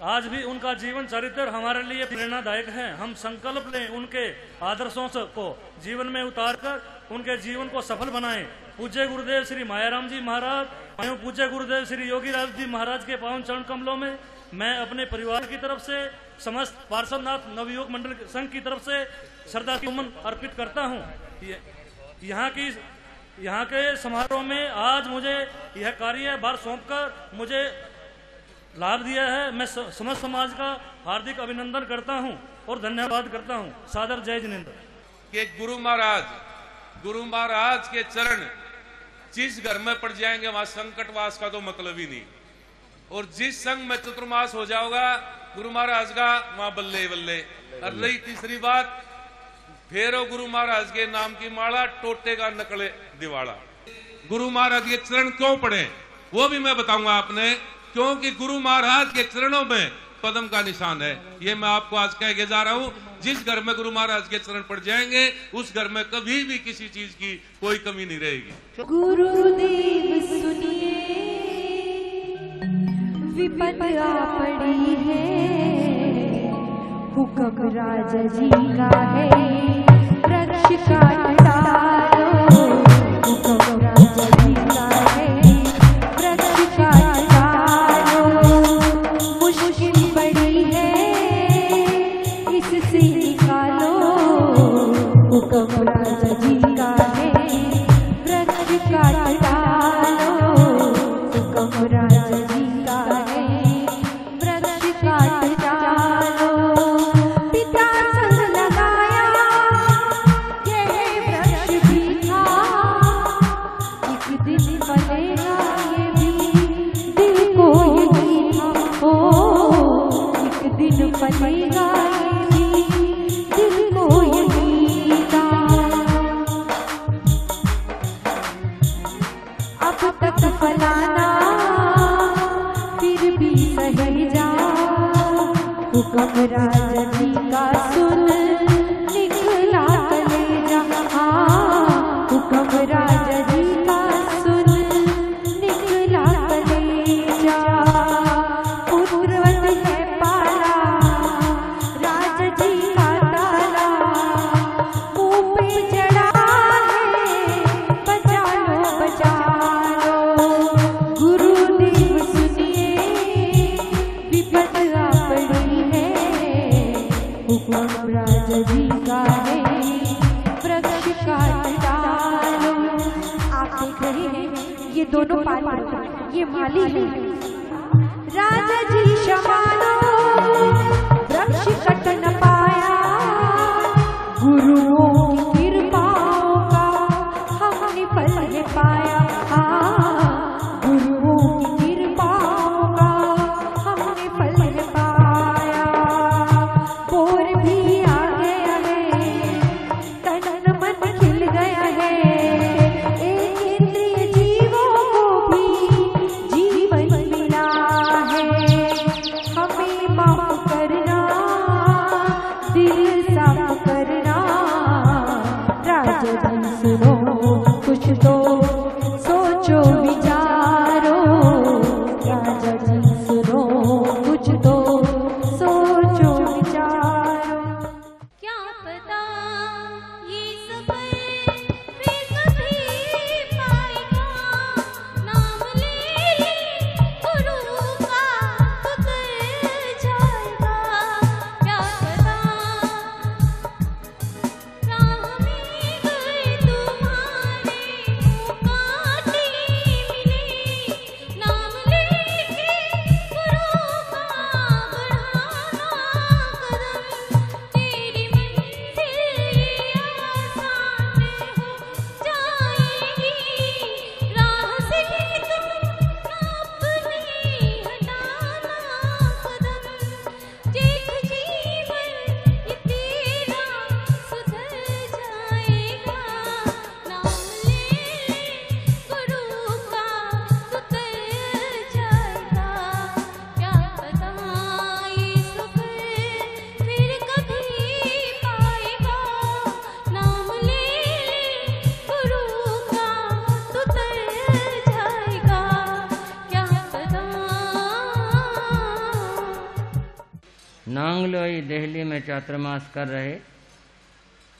आज भी उनका जीवन चरित्र हमारे लिए प्रेरणादायक है। हम संकल्प लें उनके आदर्शों को जीवन में उतारकर उनके जीवन को सफल बनाएं। पूज्य गुरुदेव श्री मायाराम जी महाराज एवं पूज्य गुरुदेव श्री योगीराज जी महाराज के पावन चरण कमलों में मैं अपने परिवार की तरफ से समस्त पार्षदनाथ नवयुवक मंडल संघ की तरफ से श्रद्धा सुमन अर्पित करता हूँ। यहाँ की यहाँ के समारोह में आज मुझे यह कार्यभार सौंपकर मुझे लाभ दिया है। मैं समस्त समाज का हार्दिक अभिनंदन करता हूँ और धन्यवाद करता हूँ। सादर जय जिनेन्द्र।
कि गुरु महाराज के चरण जिस घर में पड़ जाएंगे वहां संकटवास का तो मतलब ही नहीं, और जिस संग में चतुर्मास हो जाओगा गुरु महाराज का वहां बल्ले बल्ले। और रही तीसरी बात, फेरो गुरु महाराज के नाम की माला, टोटे का नकले दिवाला। गुरु महाराज के चरण क्यों पड़े वो भी मैं बताऊंगा आपने, क्योंकि गुरु महाराज के चरणों में पद्म का निशान है। ये मैं आपको आज कह के जा रहा हूं। जिस घर में गुरु महाराज के चरण पड़ जाएंगे उस घर में कभी भी किसी चीज की कोई कमी नहीं रहेगी।
गुरुदेव सुनिए, विपद आ पड़ी है, हुक्म राजा जी का है, वृक्ष काट डालो। हुक्म राजा जी का है, वृक्ष काट डालो। मुश्किल बड़ी है, इससे निकालो। हुक्म राजा जी का है, वृक्ष काट डालो। हुक्म राजा जी का है, वृक्ष काट डालो। पिता संग लगाया, यह वृक्ष भी था, एक दिन फलेगा ये भी, दिल को यही था। ओ एक दिन फलेगा ये भी, दिल को यही था। अब तक फलाना फिर भी सही जा। हुक्म राजा जी का सुन निकला कलेजा। हाँ, हुक्म राजा जी का सुन निकला कलेजा। पुत्रवत है पाला, राजा जी का ताला, मुंह पे चढ़ा है, बचा लो बचा लो। गुरुदेव सुनिए, विपद आ पड़ी है, हुक्म राजा जी का है, वृक्ष काट डालो। आप देख रहे हैं ये दोनों पात्र, ये माली है। राजा जी क्षमालो, वृक्ष कट न पाया, गुरुओं की कृपाओं का हमने फल है पाया। हाँ, गुरुओं की कृपाओं का हमने फल है पाया। पोर भी आ गया है, तन मन खिल गया है, एक इंद्रिय जीवों को भी जीवन मिला है। हमें माफ करना, दिल साफ करना। राजा जी सुनो, कुछ तो सोचो विचारो। राजा जी सुनो, कुछ तो सोचो विचारो।
क्या पता ये सफर फिर कभी पाएगा, नाम ले गुरु का तो कर जाएगा। क्या पता राह में गए तुम्हारे कांटे मिले, नाम लेके गुरु का बढ़ाना कदम, तेरी मंजिल आसान हो जाएगी। राह से तुम अपने हटाना कदम, देख जीवन ये तेरा सुधर जाएगा। नाम ले गुरु का तो तर जाएगा। क्या पता ये सफर फिर कभी पाएगा, नाम ले गुरु का तो तर जाएगा। क्या पता।
नांगलोई दिल्ली में चातुर्मास कर रहे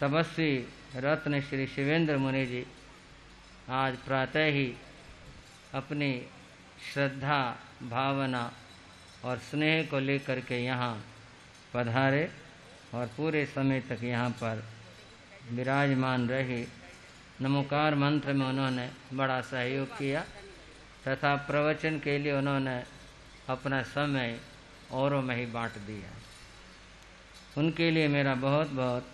तपस्वी रत्न श्री शिवेंद्र मुनि जी आज प्रातः ही अपनी श्रद्धा, भावना और स्नेह को लेकर के यहाँ पधारे और पूरे समय तक यहाँ पर विराजमान रहे नमोकार मंत्र में उन्होंने बड़ा सहयोग किया तथा प्रवचन के लिए उन्होंने अपना समय औरों में ही बांट दिया। उनके लिए मेरा बहुत बहुत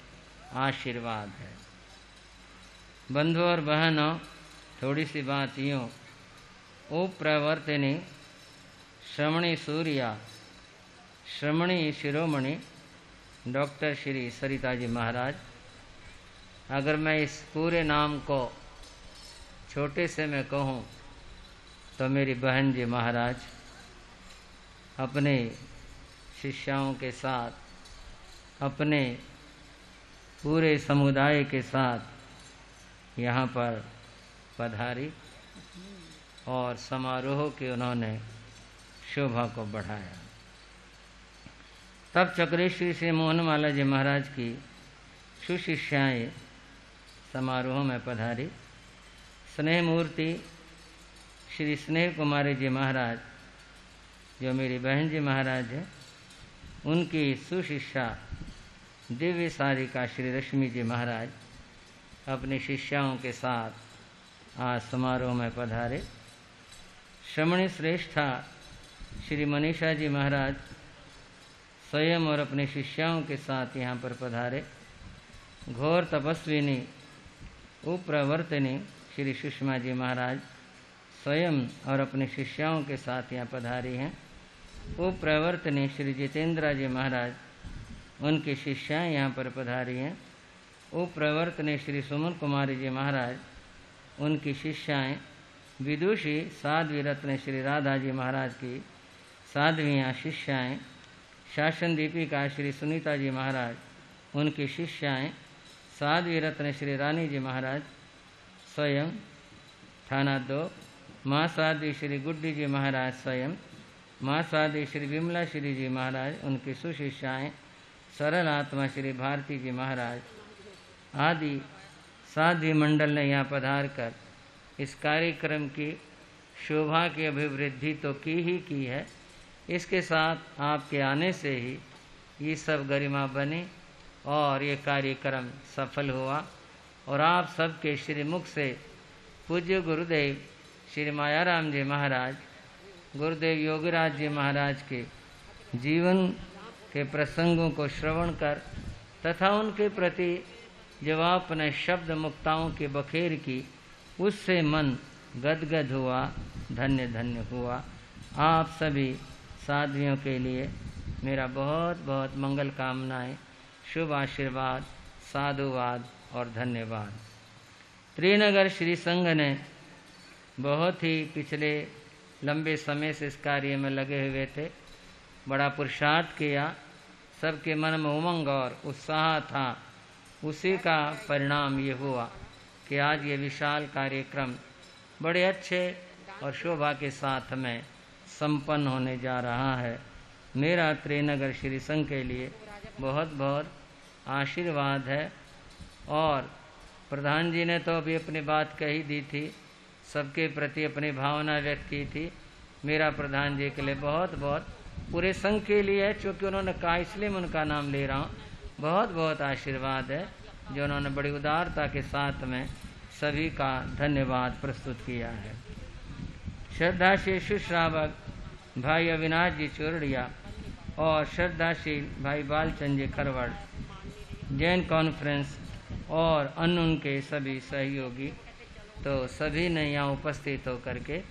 आशीर्वाद है। बंधु और बहनों, थोड़ी सी बात यूँ, ओ प्रवर्तिनी श्रमणी सूर्या श्रमणी शिरोमणि डॉक्टर श्री सरिता जी महाराज, अगर मैं इस पूरे नाम को छोटे से मैं कहूँ तो मेरी बहन जी महाराज अपने शिष्याओं के साथ, अपने पूरे समुदाय के साथ यहाँ पर पधारी और समारोह के उन्होंने शोभा को बढ़ाया। तब चक्रेश्वरी श्री मोहनमाला जी महाराज की सुशिष्याएँ समारोह में पधारी। स्नेह मूर्ति श्री स्नेह कुमारी जी महाराज, जो मेरी बहन जी महाराज है, उनकी सुशिष्या दिव्य सारिका श्री रश्मि जी महाराज अपनी शिष्याओं के साथ आज समारोह में पधारे। श्रमणी श्रेष्ठा श्री मनीषा जी महाराज स्वयं और अपने शिष्याओं के साथ यहाँ पर पधारे। घोर तपस्विनी उप्रवर्तिनी श्री सुषमा जी महाराज स्वयं और अपने शिष्याओं के साथ यहाँ पधारी हैं। उप्रवर्तिनी श्री जितेंद्र जी महाराज, उनकी शिष्याएँ यहाँ पर पधारी हैं। उप्रवर्तिनी श्री सुमन कुमारी जी महाराज, उनकी शिष्याएँ विदुषी साध्वी रत्न श्री राधा जी महाराज की साध्वियाँ शिष्याएँ। शासन दीपिका श्री सुनीता जी महाराज, उनकी शिष्याएँ साध्वी रत्न श्री रानी जी महाराज स्वयं। थाना 2 माँ साध्वी श्री गुड्डी जी महाराज स्वयं। माँ साध्वी श्री विमला श्री जी महाराज, उनकी सुशिष्याएँ सरल आत्मा श्री भारती जी महाराज आदि साध्वी मंडल ने यहाँ पधार कर इस कार्यक्रम की शोभा की अभिवृद्धि तो की ही की है, इसके साथ आपके आने से ही ये सब गरिमा बनी और ये कार्यक्रम सफल हुआ। और आप सबके श्रीमुख से पूज्य गुरुदेव श्री मायाराम जी महाराज, गुरुदेव योगीराज जी महाराज के जीवन के प्रसंगों को श्रवण कर तथा उनके प्रति जब आपने शब्द मुक्ताओं की बखेर की, उससे मन गदगद हुआ, धन्य धन्य हुआ। आप सभी साध्वियों के लिए मेरा बहुत बहुत मंगल कामनाएं, शुभ आशीर्वाद, साधुवाद और धन्यवाद। त्रिनगर श्री संघ ने बहुत ही पिछले लंबे समय से इस कार्य में लगे हुए थे, बड़ा पुरुषार्थ किया, सबके मन में उमंग और उत्साह था। उसी का परिणाम ये हुआ कि आज ये विशाल कार्यक्रम बड़े अच्छे और शोभा के साथ में संपन्न होने जा रहा है। मेरा त्रिनगर श्री संघ के लिए बहुत बहुत आशीर्वाद है। और प्रधान जी ने तो अभी अपनी बात कही दी थी, सबके प्रति अपनी भावना व्यक्त की थी। मेरा प्रधान जी के लिए बहुत बहुत, पूरे संघ के लिए है, चूँकि उन्होंने कहा इसलिए मैं उनका नाम ले रहा हूँ, बहुत बहुत आशीर्वाद है जो उन्होंने बड़ी उदारता के साथ में सभी का धन्यवाद प्रस्तुत किया है। श्रद्धाशील सुश्रावक भाई अविनाश जी चोरड़िया और श्रद्धाशील भाई बालचंद जी खरवड़, जैन कॉन्फ्रेंस और अन्य उनके सभी सहयोगी, तो सभी ने यहाँ उपस्थित होकर के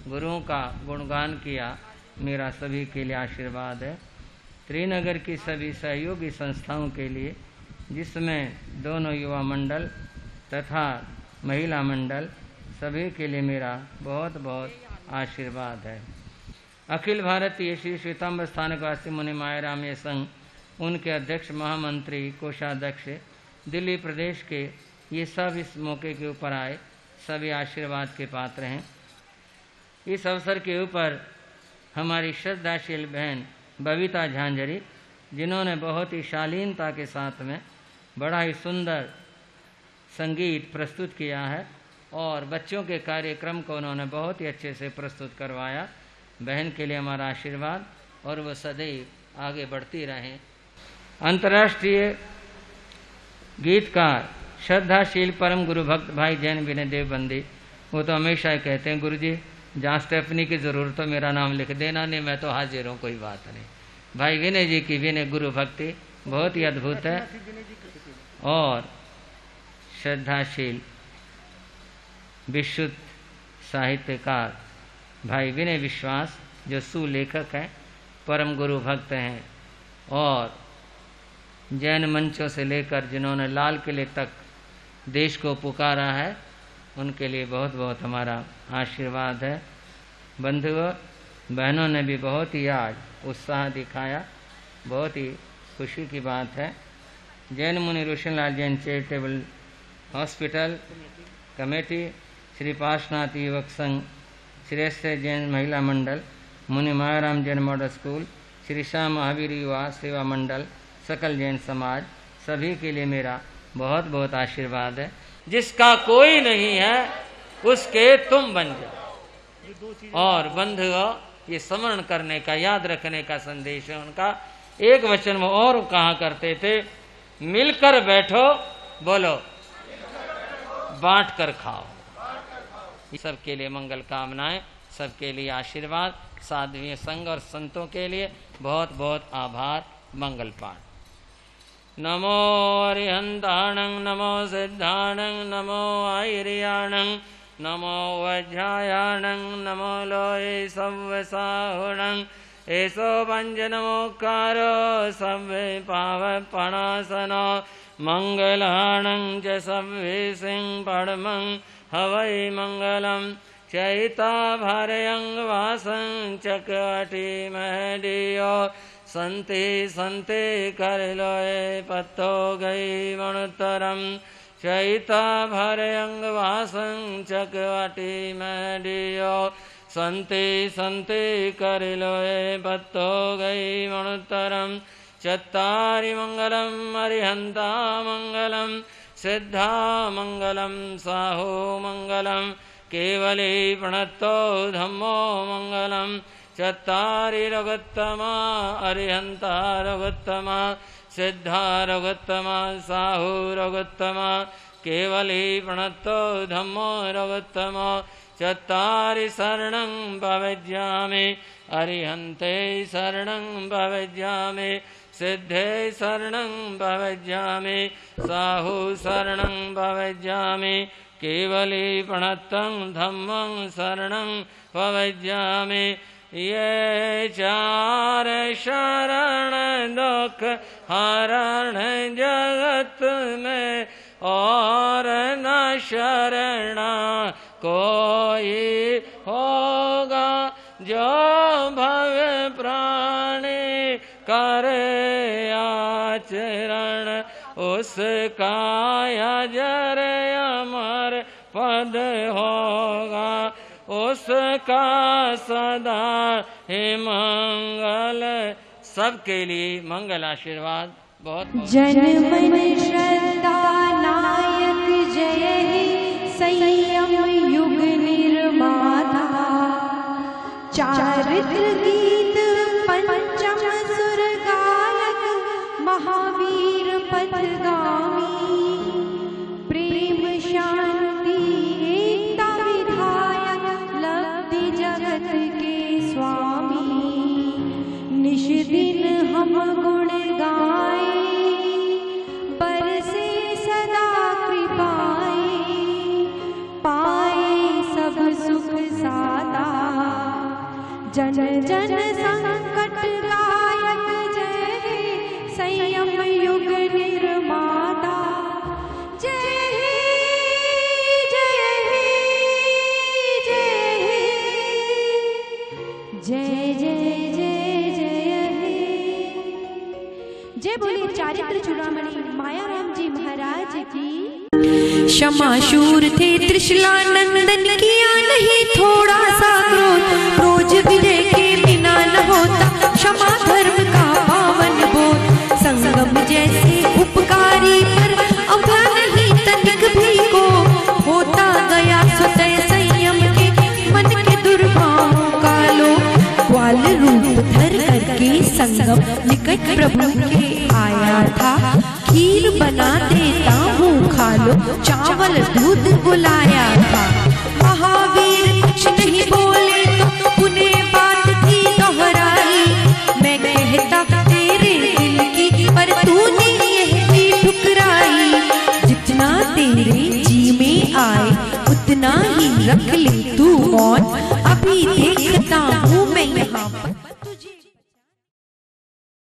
गुरुओं का गुणगान किया। मेरा सभी के लिए आशीर्वाद है। त्रिनगर की सभी सहयोगी संस्थाओं के लिए, जिसमें दोनों युवा मंडल तथा महिला मंडल, सभी के लिए मेरा बहुत बहुत आशीर्वाद है। अखिल भारतीय श्री श्वेतांबर स्थानकवासी मुनि मायाराम संघ, उनके अध्यक्ष, महामंत्री, कोषाध्यक्ष दिल्ली प्रदेश के, ये सब इस मौके के ऊपर आए, सभी आशीर्वाद के पात्र हैं। इस अवसर के ऊपर हमारी श्रद्धाशील बहन बबीता झांझरी, जिन्होंने बहुत ही शालीनता के साथ में बड़ा ही सुंदर संगीत प्रस्तुत किया है और बच्चों के कार्यक्रम को उन्होंने बहुत ही अच्छे से प्रस्तुत करवाया। बहन के लिए हमारा आशीर्वाद और वह सदैव आगे बढ़ती रहें। अंतर्राष्ट्रीय गीतकार श्रद्धाशील परम गुरु भक्त भाई जैन विनय देव बंदी, वो तो हमेशा ही कहते हैं गुरु जी जहाँ स्टेफनी की ज़रूरत हो मेरा नाम लिख देना, नहीं मैं तो हाजिर हूँ, कोई बात नहीं। भाई विनय जी की विनय गुरु भक्ति बहुत ही अद्भुत है। और श्रद्धाशील विशुद्ध साहित्यकार भाई विनय विश्वास जो सुलेखक हैं, परम गुरु भक्त हैं और जैन मंचों से लेकर जिन्होंने लाल किले तक देश को पुकारा है, उनके लिए बहुत बहुत हमारा आशीर्वाद है। बंधुओं बहनों ने भी बहुत ही आज उत्साह दिखाया, बहुत ही खुशी की बात है। जैन मुनि Roshanlal Jain charitable hospital committee, Shri Parshvanath युवक संघ, श्रेष्ठ जैन महिला मंडल, मुनि मायाराम जैन मॉडल स्कूल, श्री श्याम महावीर युवा सेवा मंडल, सकल जैन समाज, सभी के लिए मेरा बहुत बहुत आशीर्वाद है। जिसका कोई नहीं है उसके तुम बन जाओ। और बंधुओं ये स्मरण करने का, याद रखने का संदेश है उनका। एक वचन में और कहा करते थे, मिलकर बैठो, बोलो बांट कर खाओ। सबके लिए मंगल कामनाएं, सबके लिए आशीर्वाद, साध्वी संघ और संतों के लिए बहुत बहुत आभार। मंगल पाठ। नमो अरिहंताणं, नमो सिद्धाणं, नमो आयर्याणं, नमो वज्रायाणं, नमो लोये सव्वसाहुणं, एसो वञ्जनमोकारो सव्वे पावपणासनो, मंगलाणं च सव्वे सिंह पद्मं हवै मंगलम्, चैता भरयंग वासं चकटी महडियो, संते संते कर लोए पत्तो गई मणुतरम, चैता भरयंग वासं चकटी महडियो, संते संते कर लोए पत्तो गई मणुतरम, चत्तारि मंगलम अरिहंता मंगलम, सिद्धा मंगलम साहो मंगलम, केवले प्रणतो धम्मो मंगलम, चत्तारि रघुत्तमा अरिहंता रघुत्तमा, सिद्धा रघुत्तमा साहु रघुत्तमा, केवले प्रणतो धम्मो रघुत्तमा, चत्तारि शरणं भवज्यामि, अरिहन्ते शरणं भवज्यामि, सिद्धे शरणं भवज्यामि, साहु शरणं भवज्यामि, केवले प्रणतं धम्मं शरणं भवज्यामि। ये चार शरण दुख हरण जगत में, और न शरण कोई होगा, जो भव प्राणी करे आचरण, उसका अजर अमर पद होगा, उसका सदा ही मंगल। सबके लिए मंगल आशीर्वाद बहुत बहुत।
जन मन श्रद्धा नायक जय हे, संयम युग निर्माता, चारित्र गीत पंचम सुर गायक, महावीर पथगामी, प्रेम शांति एकता विधायक, लब्धि जगत के स्वामी, निश दिन हम गुण गाए, बरसे सदा कृपाए, पाए सब सुख सादा, जन जन संकट गायक जय हे, संयम युग निर्माता, जय हे जय हे जय हे, जय जय जय जय हे। जय बोले चारित्र चूड़ामणि मायाराम जी महाराज की। क्षमाशूर थे त्रिशला नंदन, किया नहीं थोड़ा सा क्रोध, रोज विजय के बिना न होता, क्षमा धर्म का पावन बोध, संगम जैसे उपकारी पर अभा नहीं तनिक भी को, होता गया स्वतः संयम के, मन के दुर्भावों का लो, ग्वाल रूप धर करके संगम निकट प्रभु के आया था, खीर बना देता हूँ खा दाल चावल दूध बुलाया था। महावीर कुछ नहीं बोले तो उन्हें बात की दोहराई। मैं कहता तेरे दिल की पर तूने यह भी ठुकराई। जितना तेरे जी में आए उतना ही रख ले तू मौन, अभी देखता